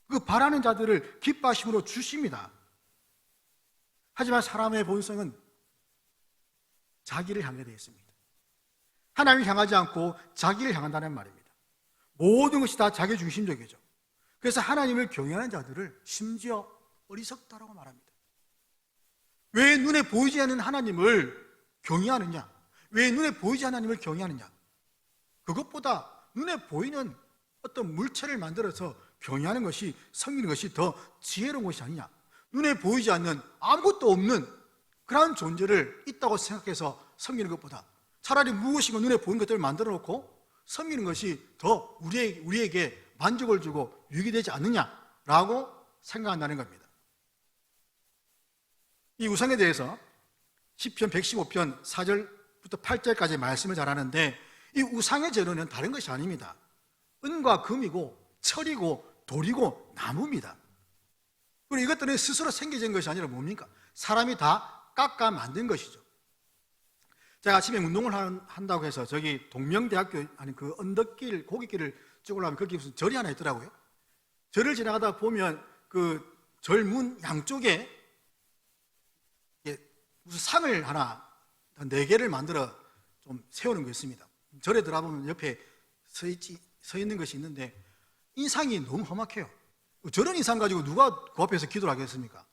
그 바라는 자들을 기뻐하심으로 주십니다. 하지만 사람의 본성은 자기를 향해 되어 있습니다. 하나님을 향하지 않고 자기를 향한다는 말입니다. 모든 것이 다 자기 중심적이죠. 그래서 하나님을 경외하는 자들을 심지어 어리석다라고 말합니다. 왜 눈에 보이지 않는 하나님을 경외하느냐? 왜 눈에 보이지 않는 하나님을 경외하느냐? 그것보다 눈에 보이는 어떤 물체를 만들어서 경외하는 것이, 섬기는 것이 더 지혜로운 것이 아니냐? 눈에 보이지 않는 아무것도 없는 그런 존재를 있다고 생각해서 섬기는 것보다 차라리 무엇인가 눈에 보이는 것들을 만들어 놓고 섬기는 것이 더 우리에게 만족을 주고 유익이 되지 않느냐라고 생각한다는 겁니다. 이 우상에 대해서 시편 115편 4절부터 8절까지 말씀을 잘 하는데 이 우상의 재료는 다른 것이 아닙니다. 은과 금이고 철이고 돌이고 나무입니다. 그리고 이것들은 스스로 생겨진 것이 아니라 뭡니까? 사람이 다 깎아 만든 것이죠. 제가 아침에 운동을 한다고 해서 저기 동명대학교 아니 그 언덕길 고깃길을 찍으려면 거기 무슨 절이 하나 있더라고요. 절을 지나가다 보면 그 절문 양쪽에 무슨 상을 하나 4개를 만들어 좀 세우는 게 있습니다. 절에 들어가보면 옆에 서 있는 것이 있는데 인상이 너무 험악해요. 저런 인상 가지고 누가 그 앞에서 기도를 하겠습니까?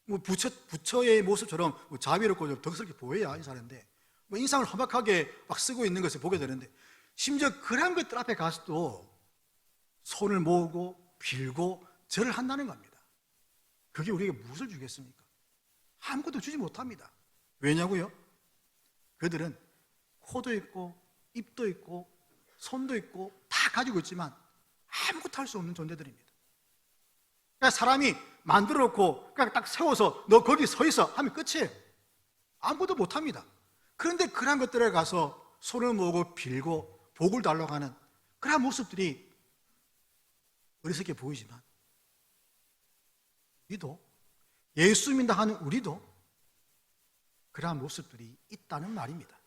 뭐 부처의 모습처럼 뭐 자비롭고 좀 덕스럽게 보여야 인사하는데 뭐 인상을 험악하게 막 쓰고 있는 것을 보게 되는데 심지어 그런 것들 앞에 가서도 손을 모으고 빌고 절을 한다는 겁니다. 그게 우리에게 무엇을 주겠습니까? 아무것도 주지 못합니다. 왜냐고요? 그들은 코도 있고 입도 있고 손도 있고 다 가지고 있지만 아무것도 할 수 없는 존재들입니다. 그러니까 사람이 만들어 놓고 그냥 딱 세워서 너 거기 서 있어 하면 끝이에요. 아무것도 못합니다. 그런데 그런 것들에 가서 손을 모으고 빌고 복을 달라고 하는 그런 모습들이 어리석게 보이지만 우리도 예수 믿는다 하는 우리도 그러한 모습들이 있다는 말입니다.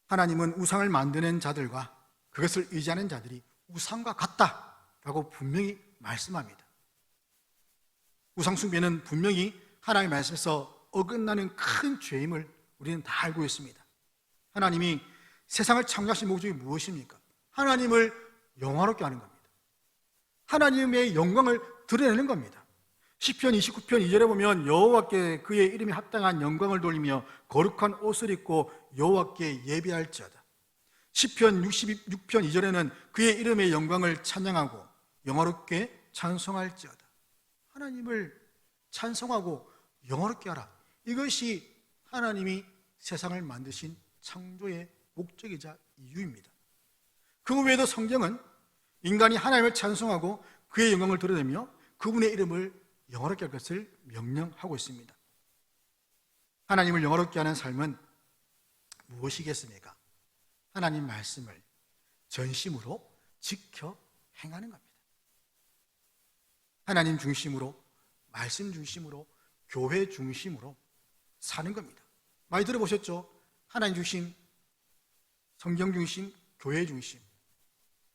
하나님은 우상을 만드는 자들과 그것을 의지하는 자들이 우상과 같다라고 분명히 말씀합니다. 우상 숭배는 분명히 하나님의 말씀에서 어긋나는 큰 죄임을 우리는 다 알고 있습니다. 하나님이 세상을 창조하신 목적이 무엇입니까? 하나님을 영화롭게 하는 겁니다. 하나님의 영광을 드러내는 겁니다. 시편 29편 2절에 보면 여호와께 그의 이름에 합당한 영광을 돌리며 거룩한 옷을 입고 여호와께 예배할지어다. 시편 66편 2절에는 그의 이름의 영광을 찬양하고 영화롭게 찬송할지어다. 하나님을 찬송하고 영화롭게 하라. 이것이 하나님이 세상을 만드신 창조의 목적이자 이유입니다. 그 외에도 성경은 인간이 하나님을 찬송하고 그의 영광을 드러내며 그분의 이름을 영화롭게 할 것을 명령하고 있습니다. 하나님을 영화롭게 하는 삶은 무엇이겠습니까? 하나님 말씀을 전심으로 지켜 행하는 겁니다. 하나님 중심으로, 말씀 중심으로, 교회 중심으로 사는 겁니다. 많이 들어보셨죠? 하나님 중심, 성경 중심, 교회 중심,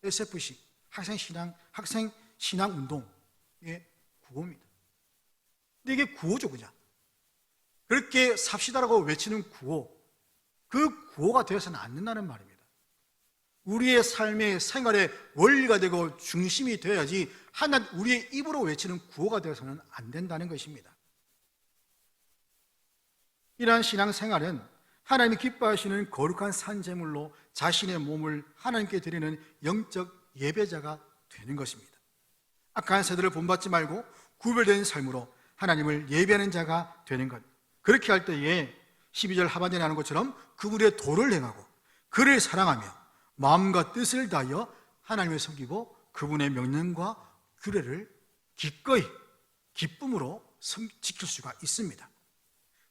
SFC, 학생 신앙 운동의 구호입니다. 근데 이게 구호죠, 그냥. 그렇게 삽시다라고 외치는 구호, 그 구호가 되어서는 안 된다는 말입니다. 우리의 삶의 생활의 원리가 되고 중심이 되어야지 우리의 입으로 외치는 구호가 되어서는 안 된다는 것입니다. 이러한 신앙생활은 하나님이 기뻐하시는 거룩한 산제물로 자신의 몸을 하나님께 드리는 영적 예배자가 되는 것입니다. 악한 세대를 본받지 말고 구별된 삶으로 하나님을 예배하는 자가 되는 것. 그렇게 할 때에 12절 하반절에 하는 것처럼 그분의 도를 행하고 그를 사랑하며 마음과 뜻을 다하여 하나님을 섬기고 그분의 명령과 규례를 기꺼이 기쁨으로 지킬 수가 있습니다.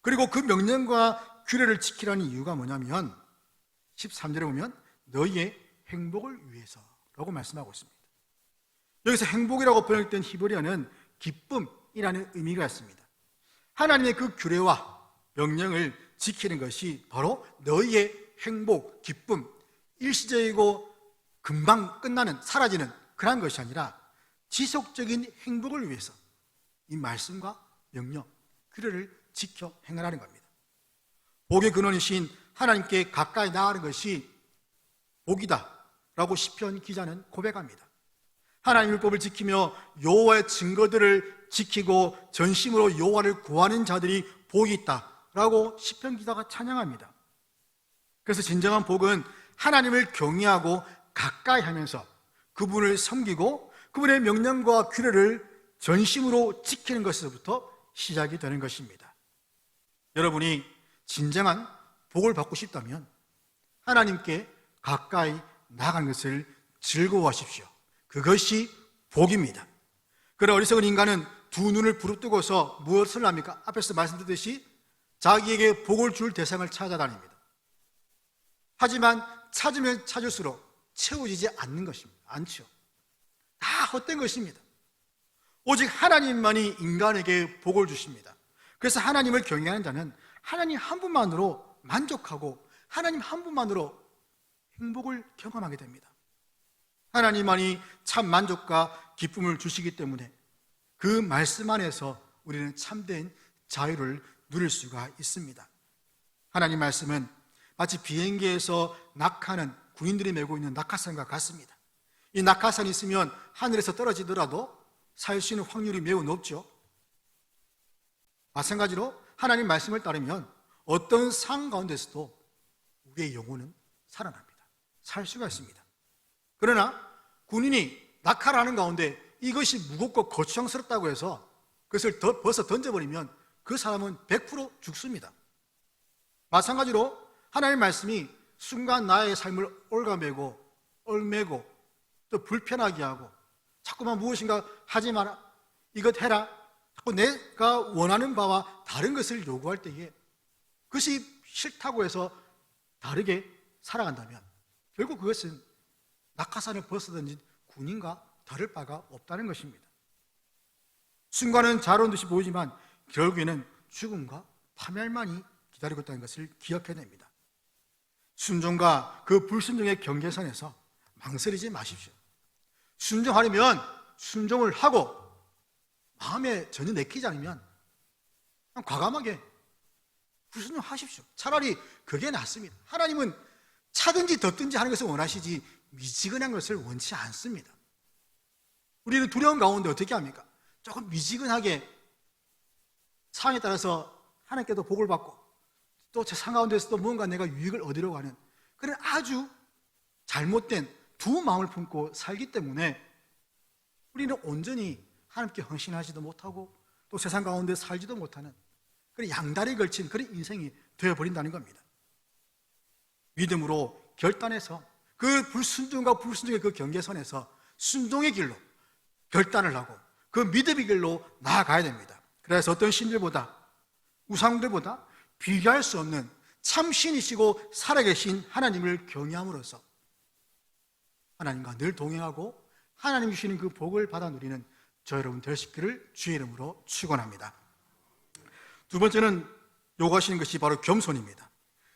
그리고 그 명령과 규례를 지키라는 이유가 뭐냐면 13절에 보면 너희의 행복을 위해서라고 말씀하고 있습니다. 여기서 행복이라고 번역된 히브리어는 기쁨이라는 의미가 있습니다. 하나님의 그 규례와 명령을 지키는 것이 바로 너희의 행복, 기쁨, 일시적이고 금방 끝나는, 사라지는 그런 것이 아니라 지속적인 행복을 위해서 이 말씀과 명령, 규례를 지켜 행하라는 겁니다. 복의 근원이신 하나님께 가까이 나아가는 것이 복이다 라고 시편 기자는 고백합니다. 하나님 율법을 지키며 여호와의 증거들을 지키고 전심으로 여호와를 구하는 자들이 복이 있다 라고 시편 기자가 찬양합니다. 그래서 진정한 복은 하나님을 경외하고 가까이 하면서 그분을 섬기고 그분의 명령과 규례를 전심으로 지키는 것에서부터 시작이 되는 것입니다. 여러분이 진정한 복을 받고 싶다면 하나님께 가까이 나가는 것을 즐거워하십시오. 그것이 복입니다. 그러나 어리석은 인간은 두 눈을 부릅뜨고서 무엇을 합니까? 앞에서 말씀드렸듯이 자기에게 복을 줄 대상을 찾아다닙니다. 하지만 찾으면 찾을수록 채워지지 않는 것입니다. 않죠. 다 헛된 것입니다. 오직 하나님만이 인간에게 복을 주십니다. 그래서 하나님을 경외하는 자는 하나님 한 분만으로 만족하고 하나님 한 분만으로 행복을 경험하게 됩니다. 하나님만이 참 만족과 기쁨을 주시기 때문에 그 말씀 안에서 우리는 참된 자유를 누릴 수가 있습니다. 하나님 말씀은 마치 비행기에서 낙하는 군인들이 메고 있는 낙하산과 같습니다. 이 낙하산이 있으면 하늘에서 떨어지더라도 살 수 있는 확률이 매우 높죠. 마찬가지로 하나님 말씀을 따르면 어떤 상황 가운데서도 우리의 영혼은 살아납니다. 살 수가 있습니다. 그러나 군인이 낙하를 하는 가운데 이것이 무겁고 거추장스럽다고 해서 그것을 벗어 던져버리면 그 사람은 100% 죽습니다. 마찬가지로 하나님의 말씀이 순간 나의 삶을 올가매고 얽매고 또 불편하게 하고 자꾸만 무엇인가 하지 마라, 이것 해라, 자꾸 내가 원하는 바와 다른 것을 요구할 때에 그것이 싫다고 해서 다르게 살아간다면 결국 그것은 낙하산을 벗어던진 군인과 다를 바가 없다는 것입니다. 순간은 자로운 듯이 보이지만 결국에는 죽음과 파멸만이 기다리고 있다는 것을 기억해야 됩니다. 순종과 그 불순종의 경계선에서 망설이지 마십시오. 순종하려면 순종을 하고 마음에 전혀 내키지 않으면 그냥 과감하게 불순종하십시오. 차라리 그게 낫습니다. 하나님은 차든지 덥든지 하는 것을 원하시지 미지근한 것을 원치 않습니다. 우리는 두려운 가운데 어떻게 합니까? 조금 미지근하게 상황에 따라서 하나님께도 복을 받고 또 제 상황 가운데서도 무언가 내가 유익을 얻으려고 하는 그런 아주 잘못된 두 마음을 품고 살기 때문에 우리는 온전히 하나님께 헌신하지도 못하고 또 세상 가운데 살지도 못하는 그런 양다리에 걸친 그런 인생이 되어버린다는 겁니다. 믿음으로 결단해서 그 불순종과 불순종의 그 경계선에서 순종의 길로 결단을 하고 그 믿음의 길로 나아가야 됩니다. 그래서 어떤 신들보다 우상들보다 비교할 수 없는 참신이시고 살아계신 하나님을 경외함으로써 하나님과 늘 동행하고 하나님 주시는 그 복을 받아 누리는 저 여러분 되시기를 주의 이름으로 축원합니다. 두 번째는 요구하시는 것이 바로 겸손입니다.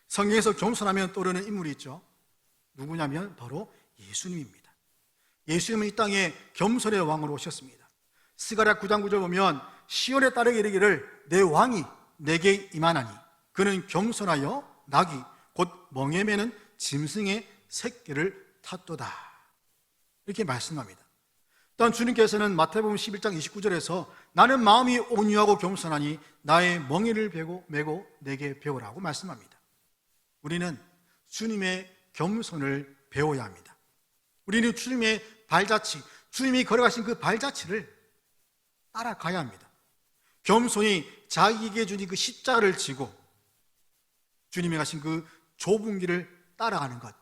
성경에서 겸손하면 떠오르는 인물이 있죠. 누구냐면 바로 예수님입니다. 예수님은 이 땅에 겸손의 왕으로 오셨습니다. 스가랴 9장 9절 보면 시온의 딸에게 이르기를 내 왕이 내게 임하나니 그는 겸손하여 낙이 곧 멍에 매는 짐승의 새끼를 탔도다, 이렇게 말씀합니다. 또한 주님께서는 마태복음 11장 29절에서 나는 마음이 온유하고 겸손하니 나의 멍에를 메고 내게 배우라고 말씀합니다. 우리는 주님의 겸손을 배워야 합니다. 우리는 주님의 발자취, 주님이 걸어가신 그 발자취를 따라가야 합니다. 겸손히 자기에게 주신 그 십자가를 지고 주님이 가신 그 좁은 길을 따라가는 것,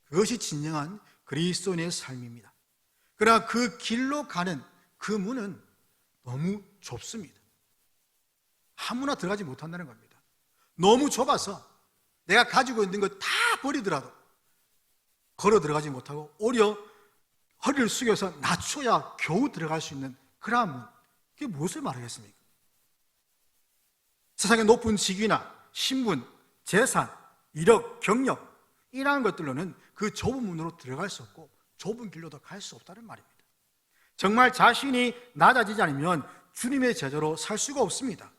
그것이 진정한 그리스도인의 삶입니다. 그러나 그 길로 가는 그 문은 너무 좁습니다. 아무나 들어가지 못한다는 겁니다. 너무 좁아서 내가 가지고 있는 거 다 버리더라도 걸어 들어가지 못하고 오히려 허리를 숙여서 낮춰야 겨우 들어갈 수 있는 그러한 문, 그게 무엇을 말하겠습니까? 세상의 높은 직위나 신분, 재산, 이력, 경력 이러한 것들로는 그 좁은 문으로 들어갈 수 없고 좁은 길로도 갈 수 없다는 말입니다. 정말 자신이 낮아지지 않으면 주님의 제자로 살 수가 없습니다.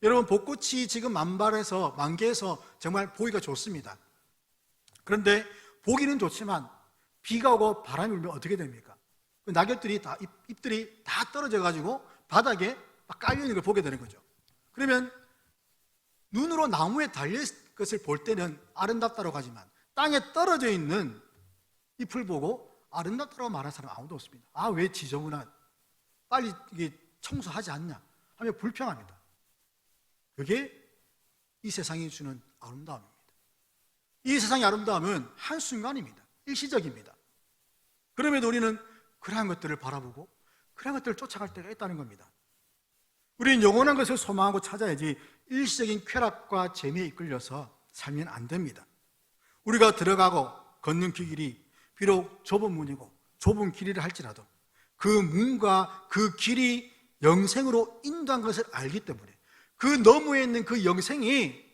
여러분, 벚꽃이 지금 만개해서 정말 보기가 좋습니다. 그런데 보기는 좋지만 비가 오고 바람이 불면 어떻게 됩니까? 그 낙엽들이 다, 잎들이 다 떨어져 가지고 바닥에 막 깔려 있는 걸 보게 되는 거죠. 그러면 눈으로 나무에 달려 있는 것을 볼 때는 아름답다고 하지만 땅에 떨어져 있는 잎을 보고 아름답다고 말하는 사람 아무도 없습니다. 아, 왜 지저분한, 빨리 이게 청소하지 않냐 하며 불평합니다. 그게 이 세상이 주는 아름다움입니다. 이 세상의 아름다움은 한순간입니다. 일시적입니다. 그럼에도 우리는 그러한 것들을 바라보고 그러한 것들을 쫓아갈 때가 있다는 겁니다. 우리는 영원한 것을 소망하고 찾아야지 일시적인 쾌락과 재미에 이끌려서 살면 안 됩니다. 우리가 들어가고 걷는 그 길이 비록 좁은 문이고 좁은 길이라 할지라도 그 문과 그 길이 영생으로 인도한 것을 알기 때문에 그 너머에 있는 그 영생이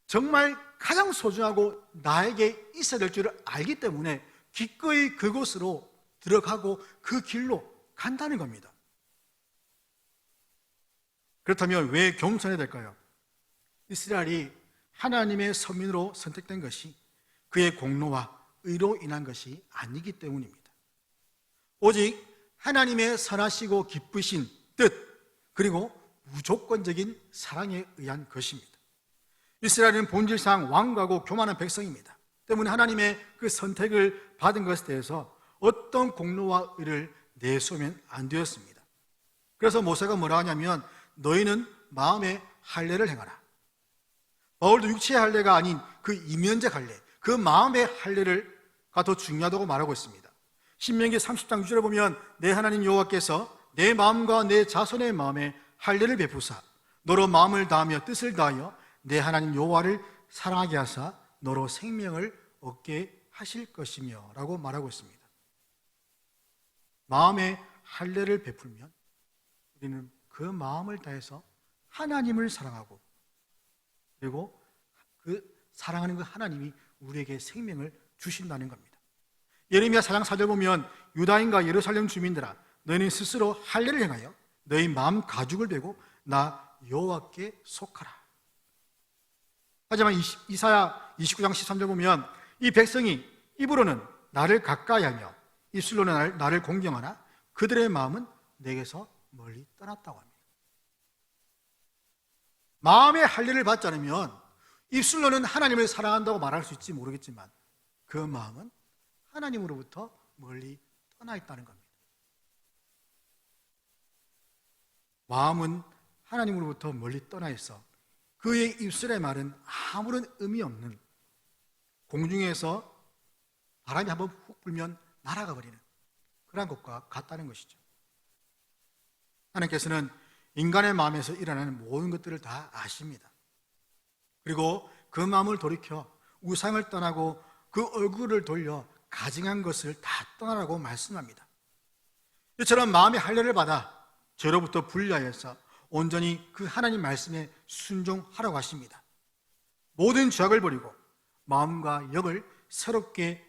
정말 가장 소중하고 나에게 있어야 될 줄을 알기 때문에 기꺼이 그곳으로 들어가고 그 길로 간다는 겁니다. 그렇다면 왜 겸손해야 될까요? 이스라엘이 하나님의 서민으로 선택된 것이 그의 공로와 의로 인한 것이 아니기 때문입니다. 오직 하나님의 선하시고 기쁘신 뜻, 그리고 무조건적인 사랑에 의한 것입니다. 이스라엘은 본질상 완고하고 교만한 백성입니다. 때문에 하나님의 그 선택을 받은 것에 대해서 어떤 공로와 의를 내세우면 안 되었습니다. 그래서 모세가 뭐라 하냐면 너희는 마음의 할례를 행하라. 바울도 육체의 할례가 아닌 그 이면적 할례, 그 마음의 할례가 더 중요하다고 말하고 있습니다. 신명기 30장 6절에 보면 내 하나님 여호와께서 내 마음과 내 자손의 마음에 할례를 베푸사 너로 마음을 다하며 뜻을 다하여 내 하나님 여호와를 사랑하게 하사 너로 생명을 얻게 하실 것이며 라고 말하고 있습니다. 마음의 할례를 베풀면 우리는 그 마음을 다해서 하나님을 사랑하고 그리고 그 사랑하는 그 하나님이 우리에게 생명을 주신다는 겁니다. 예레미야 4장 4절 보면 유다인과 예루살렘 주민들아 너희는 스스로 할례를 행하여 너희 마음 가죽을 베고 나 여호와께 속하라. 하지만 이사야 29장 13절 보면 이 백성이 입으로는 나를 가까이 하며 입술로는 나를 공경하나 그들의 마음은 내게서 멀리 떠났다고 합니다. 마음의 할례를 받지 않으면 입술로는 하나님을 사랑한다고 말할 수 있지 모르겠지만 그 마음은 하나님으로부터 멀리 떠나 있다는 겁니다. 마음은 하나님으로부터 멀리 떠나 있어 그의 입술의 말은 아무런 의미 없는 공중에서 바람이 한번 훅 불면 날아가 버리는 그런 것과 같다는 것이죠. 하나님께서는 인간의 마음에서 일어나는 모든 것들을 다 아십니다. 그리고 그 마음을 돌이켜 우상을 떠나고 그 얼굴을 돌려 가증한 것을 다 떠나라고 말씀합니다. 이처럼 마음의 할례를 받아 죄로부터 분리하여서 온전히 그 하나님 말씀에 순종하라고 하십니다. 모든 죄악을 버리고 마음과 영을 새롭게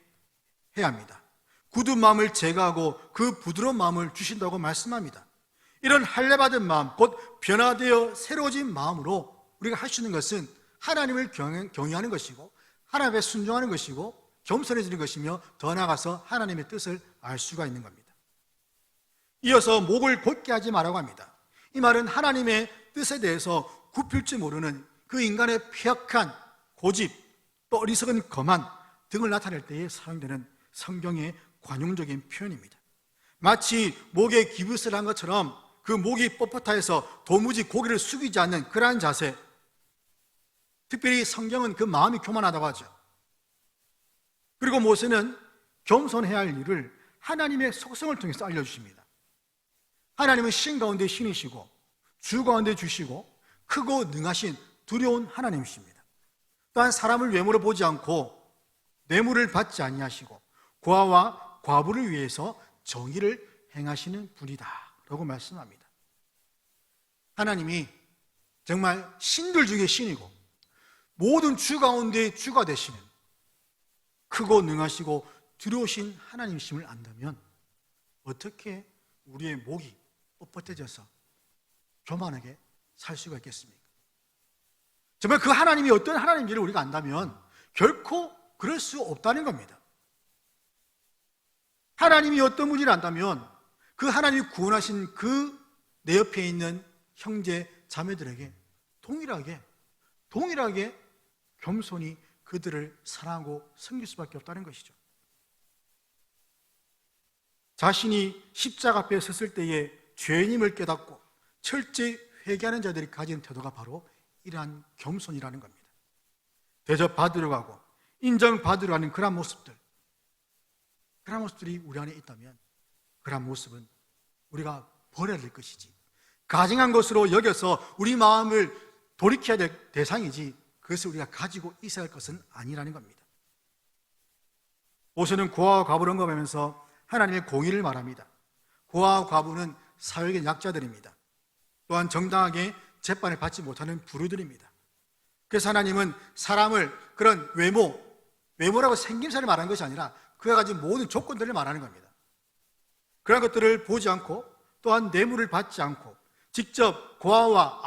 해야 합니다. 굳은 마음을 제거하고 그 부드러운 마음을 주신다고 말씀합니다. 이런 할례받은 마음, 곧 변화되어 새로워진 마음으로 우리가 할 수 있는 것은 하나님을 경외하는 것이고 하나님에 순종하는 것이고 겸손해지는 것이며 더 나아가서 하나님의 뜻을 알 수가 있는 겁니다. 이어서 목을 곧게 하지 말라고 합니다. 이 말은 하나님의 뜻에 대해서 굽힐 줄 모르는 그 인간의 폐역한 고집, 또 어리석은 거만 등을 나타낼 때에 사용되는 성경의 관용적인 표현입니다. 마치 목에 기부스를 한 것처럼 그 목이 뻣뻣하여서 도무지 고개를 숙이지 않는 그러한 자세, 특별히 성경은 그 마음이 교만하다고 하죠. 그리고 모세는 겸손해야 할 일을 하나님의 속성을 통해서 알려주십니다. 하나님은 신 가운데 신이시고 주 가운데 주시고 크고 능하신 두려운 하나님이십니다. 또한 사람을 외모로 보지 않고 뇌물을 받지 아니하시고 고아와 과부를 위해서 정의를 행하시는 분이다 라고 말씀합니다. 하나님이 정말 신들 중에 신이고 모든 주 가운데 주가 되시는 크고 능하시고 두려우신 하나님이심을 안다면 어떻게 우리의 목이 뻣뻣해져서 교만하게 살 수가 있겠습니까? 정말 그 하나님이 어떤 하나님인지를 우리가 안다면 결코 그럴 수 없다는 겁니다. 하나님이 어떤 분인지를 안다면 그 하나님이 구원하신 그 내 옆에 있는 형제 자매들에게 동일하게 겸손히 그들을 사랑하고 섬길 수밖에 없다는 것이죠. 자신이 십자가 앞에 섰을 때에 죄인임을 깨닫고 철저히 회개하는 자들이 가진 태도가 바로 이러한 겸손이라는 겁니다. 대접받으러 가고 인정받으러 가는 그런 모습들이 우리 안에 있다면 그런 모습은 우리가 버려야 될 것이지, 가증한 것으로 여겨서 우리 마음을 돌이켜야 될 대상이지 그것을 우리가 가지고 있어야 할 것은 아니라는 겁니다. 모세는 고아와 과부를 언급하면서 하나님의 공의를 말합니다. 고아와 과부는 사회의 약자들입니다. 또한 정당하게 재판을 받지 못하는 부류들입니다. 그래서 하나님은 사람을 그런 외모라고 생김새를 말하는 것이 아니라 그가 가진 모든 조건들을 말하는 겁니다. 그런 것들을 보지 않고 또한 뇌물을 받지 않고 직접 고아와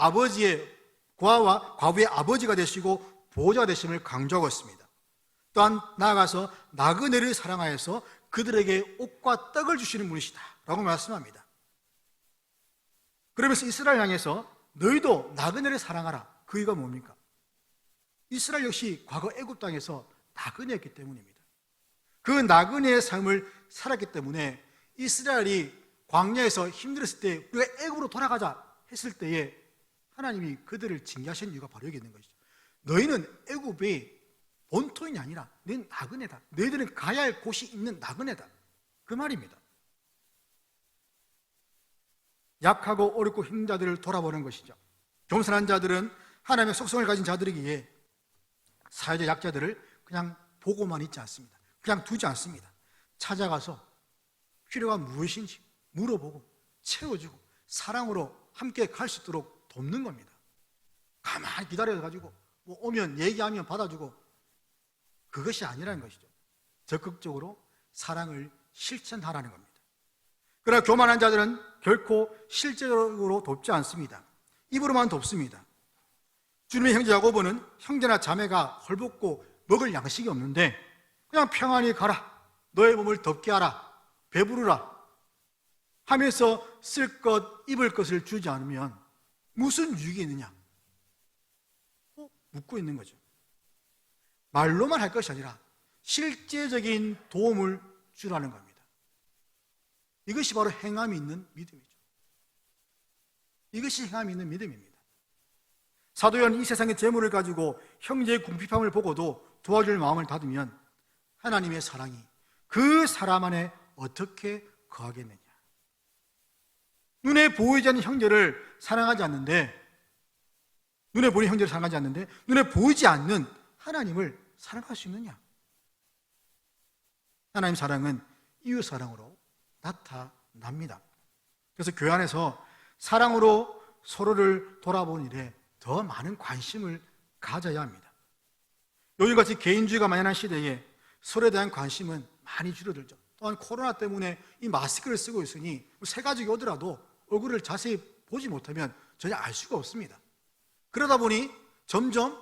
과부의 아버지가 되시고 보호자가 되심을 강조하고 있습니다. 또한 나아가서 나그네를 사랑하여서 그들에게 옷과 떡을 주시는 분이시다 라고 말씀합니다. 그러면서 이스라엘 향해서 너희도 나그네를 사랑하라. 그 이유가 뭡니까? 이스라엘 역시 과거 애굽 땅에서 나그네였기 때문입니다. 그 나그네의 삶을 살았기 때문에 이스라엘이 광야에서 힘들었을 때 우리가 애굽으로 돌아가자 했을 때에 하나님이 그들을 징계하신 이유가 바로 여기 있는 것이죠. 너희는 애굽의 본토인이 아니라 너희는 나그네다. 너희들은 가야 할 곳이 있는 나그네다. 그 말입니다. 약하고 어렵고 힘든 자들을 돌아보는 것이죠. 겸손한 자들은 하나님의 속성을 가진 자들이기에 사회적 약자들을 그냥 보고만 있지 않습니다. 그냥 두지 않습니다. 찾아가서 필요가 무엇인지 물어보고 채워주고 사랑으로 함께 갈 수 있도록 돕는 겁니다. 가만히 기다려가지고 뭐 오면 얘기하면 받아주고 그것이 아니라는 것이죠. 적극적으로 사랑을 실천하라는 겁니다. 그러나 교만한 자들은 결코 실제적으로 돕지 않습니다. 입으로만 돕습니다. 주님의 형제 야고보는 형제나 자매가 헐벗고 먹을 양식이 없는데 그냥 평안히 가라, 너의 몸을 덥게 하라, 배부르라 하면서 쓸 것, 입을 것을 주지 않으면 무슨 유익이 있느냐 묻고 있는 거죠. 말로만 할 것이 아니라 실제적인 도움을 주라는 겁니다. 이것이 바로 행함이 있는 믿음이죠. 이것이 행함이 있는 믿음입니다. 사도요한이 이 세상의 재물을 가지고 형제의 궁핍함을 보고도 도와줄 마음을 닫으면 하나님의 사랑이 그 사람 안에 어떻게 거하겠느냐. 눈에 보이지 않는 형제를 사랑하지 않는데 눈에 보이는 형제를 사랑하지 않는데 눈에 보이지 않는 하나님을 사랑할 수 있느냐? 하나님 사랑은 이웃 사랑으로 나타납니다. 그래서 교회 안에서 사랑으로 서로를 돌아보는 일에 더 많은 관심을 가져야 합니다. 요즘같이 개인주의가 만연한 시대에 서로에 대한 관심은 많이 줄어들죠. 또한 코로나 때문에 이 마스크를 쓰고 있으니 새 가족이 오더라도 얼굴을 자세히 보지 못하면 전혀 알 수가 없습니다. 그러다 보니 점점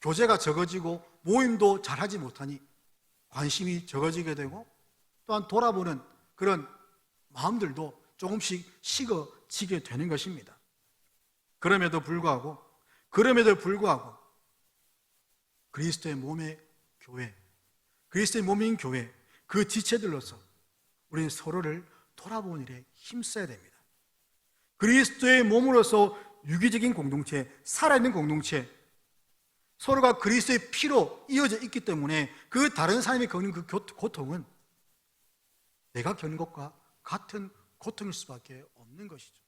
교제가 적어지고 모임도 잘하지 못하니 관심이 적어지게 되고 또한 돌아보는 그런 마음들도 조금씩 식어지게 되는 것입니다. 그럼에도 불구하고 그리스도의 몸의 교회, 그리스도의 몸인 교회, 그 지체들로서 우리는 서로를 돌아보는 일에 힘써야 됩니다. 그리스도의 몸으로서 유기적인 공동체, 살아있는 공동체, 서로가 그리스도의 피로 이어져 있기 때문에 그 다른 사람이 겪는 그 고통은 내가 겪는 것과 같은 고통일 수밖에 없는 것이죠.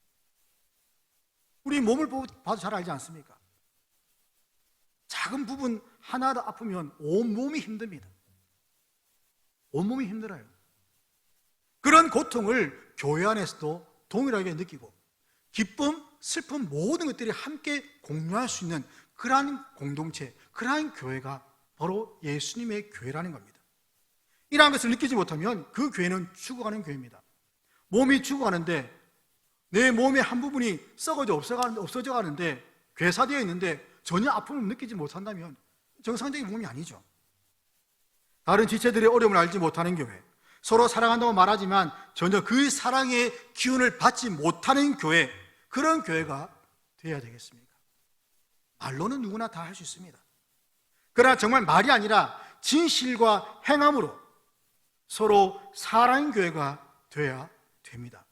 우리 몸을 봐도 잘 알지 않습니까? 작은 부분 하나도 아프면 온몸이 힘듭니다. 온몸이 힘들어요. 그런 고통을 교회 안에서도 동일하게 느끼고 기쁨, 슬픔 모든 것들이 함께 공유할 수 있는 그러한 공동체, 그러한 교회가 바로 예수님의 교회라는 겁니다. 이러한 것을 느끼지 못하면 그 교회는 죽어가는 교회입니다. 몸이 죽어가는데 내 몸의 한 부분이 썩어져 없어져 가는데 괴사되어 있는데 전혀 아픔을 느끼지 못한다면 정상적인 몸이 아니죠. 다른 지체들의 어려움을 알지 못하는 교회, 서로 사랑한다고 말하지만 전혀 그 사랑의 기운을 받지 못하는 교회, 그런 교회가 되어야 되겠습니까? 말로는 누구나 다 할 수 있습니다. 그러나 정말 말이 아니라 진실과 행함으로 서로 사랑의 교회가 되어야 됩니다.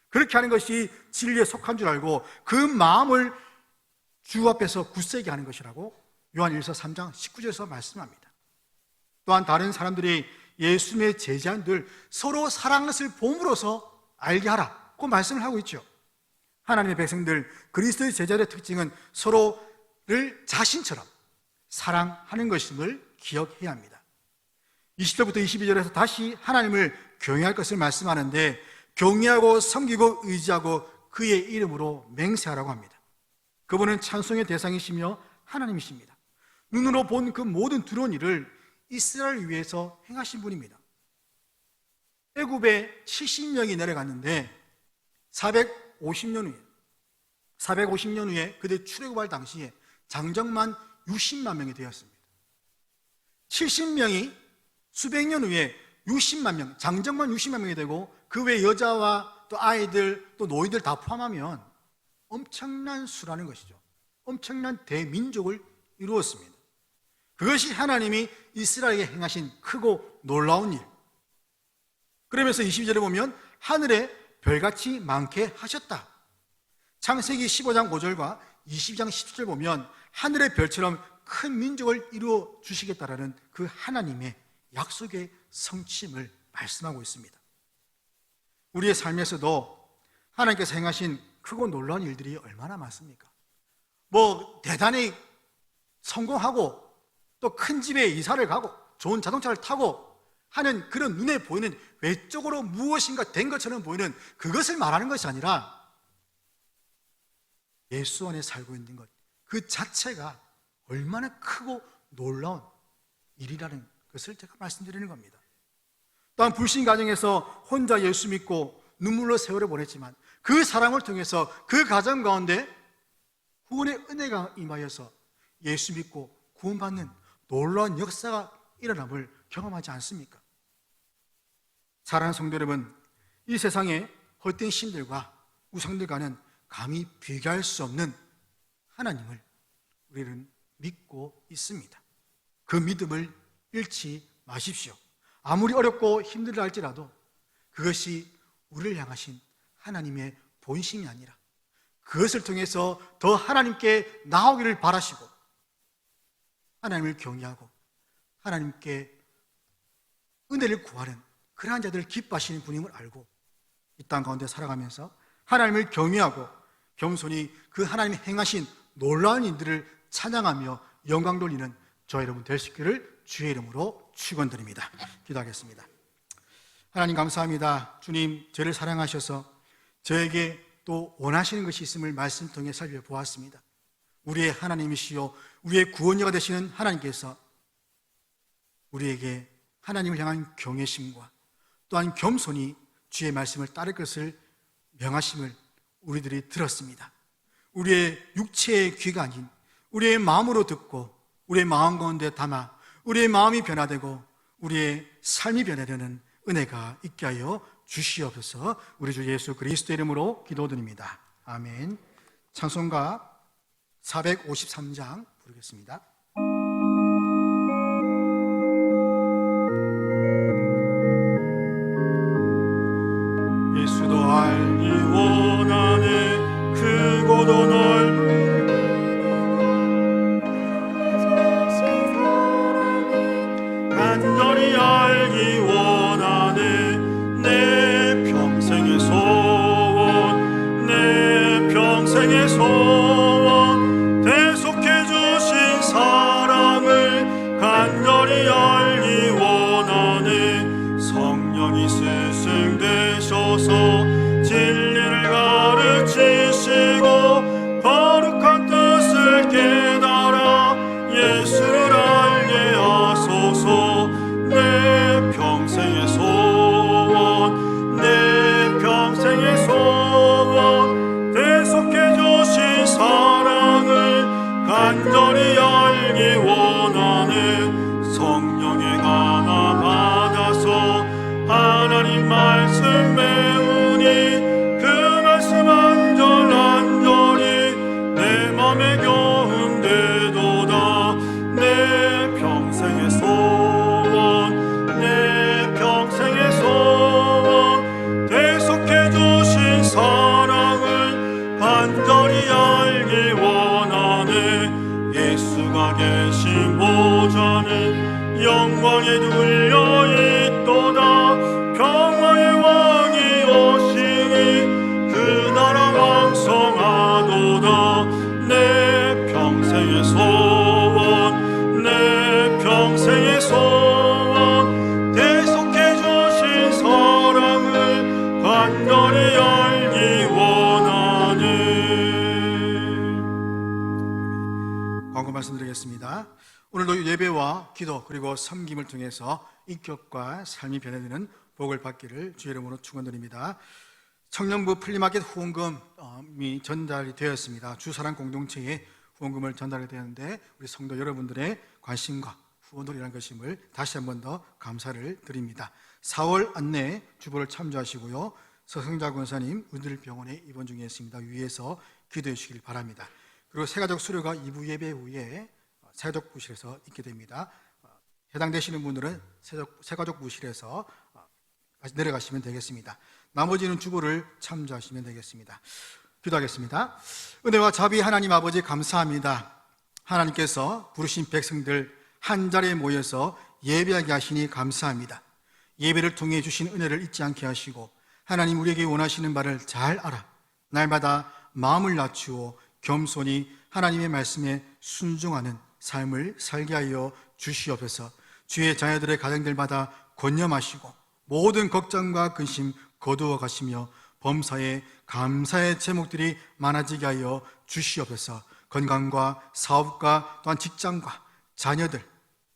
그렇게 하는 것이 진리에 속한 줄 알고 그 마음을 주 앞에서 굳세게 하는 것이라고 요한 1서 3장 19절에서 말씀합니다. 또한 다른 사람들이 예수님의 제자들 서로 사랑하는 것을 봄으로써 알게 하라고 말씀을 하고 있죠. 하나님의 백성들, 그리스도의 제자들의 특징은 서로를 자신처럼 사랑하는 것임을 기억해야 합니다. 20절부터 22절에서 다시 하나님을 경외할 것을 말씀하는데 경외하고 섬기고 의지하고 그의 이름으로 맹세하라고 합니다. 그분은 찬송의 대상이시며 하나님이십니다. 눈으로 본 그 모든 두려운 일을 이스라엘을 위해서 행하신 분입니다. 애굽에 70명이 내려갔는데 450년 후에 그들 출애굽할 당시에 장정만 60만 명이 되었습니다. 70명이 수백 년 후에 60만 명, 장정만 60만 명이 되고 그 외 여자와 또 아이들 또 노인들 다 포함하면 엄청난 수라는 것이죠. 엄청난 대민족을 이루었습니다. 그것이 하나님이 이스라엘에게 행하신 크고 놀라운 일. 그러면서 22절에 보면 하늘에 별같이 많게 하셨다. 창세기 15장 5절과 22장 17절 보면 하늘의 별처럼 큰 민족을 이루어 주시겠다라는 그 하나님의 약속의 성취임을 말씀하고 있습니다. 우리의 삶에서도 하나님께서 행하신 크고 놀라운 일들이 얼마나 많습니까? 대단히 성공하고 또 큰 집에 이사를 가고 좋은 자동차를 타고 하는 그런 눈에 보이는 외적으로 무엇인가 된 것처럼 보이는 그것을 말하는 것이 아니라 예수 안에 살고 있는 것, 그 자체가 얼마나 크고 놀라운 일이라는 것을 제가 말씀드리는 겁니다. 또한 불신 가정에서 혼자 예수 믿고 눈물로 세월을 보냈지만 그 사랑을 통해서 그 가정 가운데 구원의 은혜가 임하여서 예수 믿고 구원받는 놀라운 역사가 일어남을 경험하지 않습니까? 사랑하는 성도 여러분, 이 세상에 헛된 신들과 우상들과는 감히 비교할 수 없는 하나님을 우리는 믿고 있습니다. 그 믿음을 잃지 마십시오. 아무리 어렵고 힘들다 할지라도 그것이 우리를 향하신 하나님의 본심이 아니라 그것을 통해서 더 하나님께 나오기를 바라시고 하나님을 경외하고 하나님께 은혜를 구하는 그러한 자들을 기뻐하시는 분임을 알고 이 땅 가운데 살아가면서 하나님을 경외하고 겸손히 그 하나님이 행하신 놀라운 일들을 찬양하며 영광 돌리는 저 여러분 될 수 있기를 주의 이름으로 축원드립니다. 기도하겠습니다. 하나님 감사합니다. 주님, 저를 사랑하셔서 저에게 또 원하시는 것이 있음을 말씀 통해 살펴보았습니다. 우리의 하나님이시요 우리의 구원자가 되시는 하나님께서 우리에게 하나님을 향한 경외심과 또한 겸손히 주의 말씀을 따를 것을 명하심을 우리들이 들었습니다. 우리의 육체의 귀가 아닌 우리의 마음으로 듣고 우리의 마음 가운데 담아 우리의 마음이 변화되고 우리의 삶이 변화되는 은혜가 있게 하여 주시옵소서. 우리 주 예수 그리스도 이름으로 기도드립니다. 아멘. 찬송가 453장 부르겠습니다. 예수도 알기 원하네 크고도 넓은 간절히 알기 원하네 내 평생의 소원 내 평생의 소원 대속해 주신 사랑을 간절히 알기 원하네 성령이 스승되셔서 진리를 가르치시고 거룩한 뜻을 깨달아 예수를 알게 하소서. 내 평생의 소원 내 평생의 소원 대속해 주신 사랑을 간절히 알기 원하네 성령의 강함 받아서 하나님 말씀 배우니 그 말씀 안절안절히 내 맘에 겨운데도다 내 평생의 소원 내 평생의 소원 대속해 주신 사랑을 간절히 알기 원하네 예수가 계신 보좌는 영광에 눌려 있도다 평화의 왕이 오시니 그 나라 왕성하도다 내 평생의 소원 내 평생의 소원 대속해 주신 사랑을 간절히 알기 원하네. 광고 말씀드리겠습니다. 오늘도 예배와 기도 그리고 섬김을 통해서 인격과 삶이 변화되는 복을 받기를 주의 이름으로 축원드립니다. 청년부 플리마켓 후원금이 전달이 되었습니다. 주사랑 공동체에 후원금을 전달이 되었는데 우리 성도 여러분들의 관심과 후원으로 일한 것임을 다시 한 번 더 감사를 드립니다. 4월 안내 주보를 참조하시고요. 서성자 권사님 은들병원에 입원 중에 있습니다. 위에서 기도해 주시길 바랍니다. 그리고 새가족 수료가 2부 예배 후에 새가족 부실에서 있게 됩니다. 해당되시는 분들은 새가족 부실에서 내려가시면 되겠습니다. 나머지는 주보를 참조하시면 되겠습니다. 기도하겠습니다. 은혜와 자비 하나님 아버지 감사합니다. 하나님께서 부르신 백성들 한 자리에 모여서 예배하게 하시니 감사합니다. 예배를 통해 주신 은혜를 잊지 않게 하시고 하나님 우리에게 원하시는 바를 잘 알아 날마다 마음을 낮추어 겸손히 하나님의 말씀에 순종하는 삶을 살게 하여 주시옵소서. 주의 자녀들의 가정들마다 권념하시고 모든 걱정과 근심 거두어 가시며 범사에 감사의 제목들이 많아지게 하여 주시옵소서. 건강과 사업과 또한 직장과 자녀들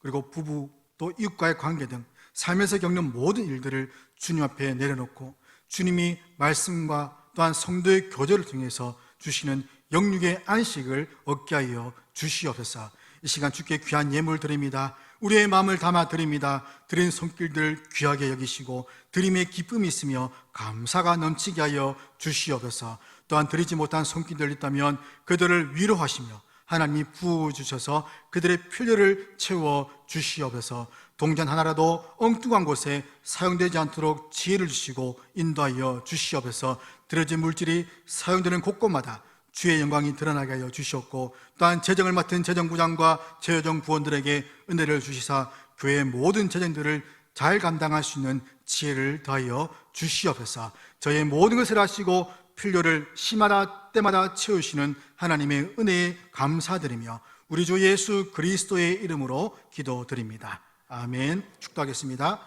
그리고 부부 또 이웃과의 관계 등 삶에서 겪는 모든 일들을 주님 앞에 내려놓고 주님이 말씀과 또한 성도의 교제를 통해서 주시는 영육의 안식을 얻게 하여 주시옵소서. 이 시간 주께 귀한 예물 드립니다. 우리의 마음을 담아 드립니다. 드린 손길들 귀하게 여기시고 드림의 기쁨이 있으며 감사가 넘치게 하여 주시옵소서. 또한 드리지 못한 손길들 있다면 그들을 위로하시며 하나님이 부어주셔서 그들의 필요를 채워 주시옵소서. 동전 하나라도 엉뚱한 곳에 사용되지 않도록 지혜를 주시고 인도하여 주시옵소서. 들어진 물질이 사용되는 곳곳마다 주의 영광이 드러나게 하여 주시옵고 또한 재정을 맡은 재정부장과 재정 부원들에게 은혜를 주시사 교회의 모든 재정들을 잘 감당할 수 있는 지혜를 더하여 주시옵소서. 저의 모든 것을 아시고 필요를 시마다 때마다 채우시는 하나님의 은혜에 감사드리며 우리 주 예수 그리스도의 이름으로 기도드립니다. 아멘. 축도하겠습니다.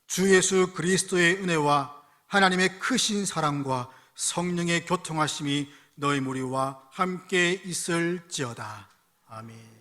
주 예수 그리스도의 은혜와 하나님의 크신 사랑과 성령의 교통하심이 너희 무리와 함께 있을지어다. 아멘.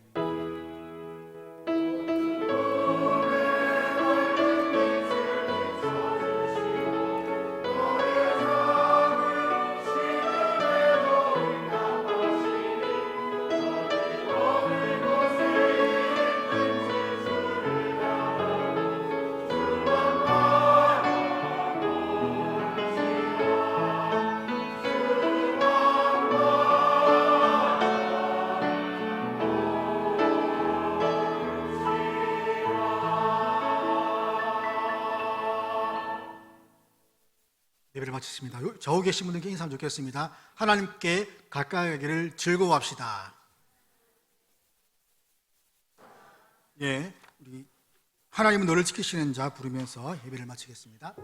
예배를 마쳤습니다. 저우 계신 분들께 인사 드리겠습니다. 하나님께 가까이 가기를 즐거워합시다. 예, 우리 하나님은 너를 지키시는 자 부르면서 예배를 마치겠습니다.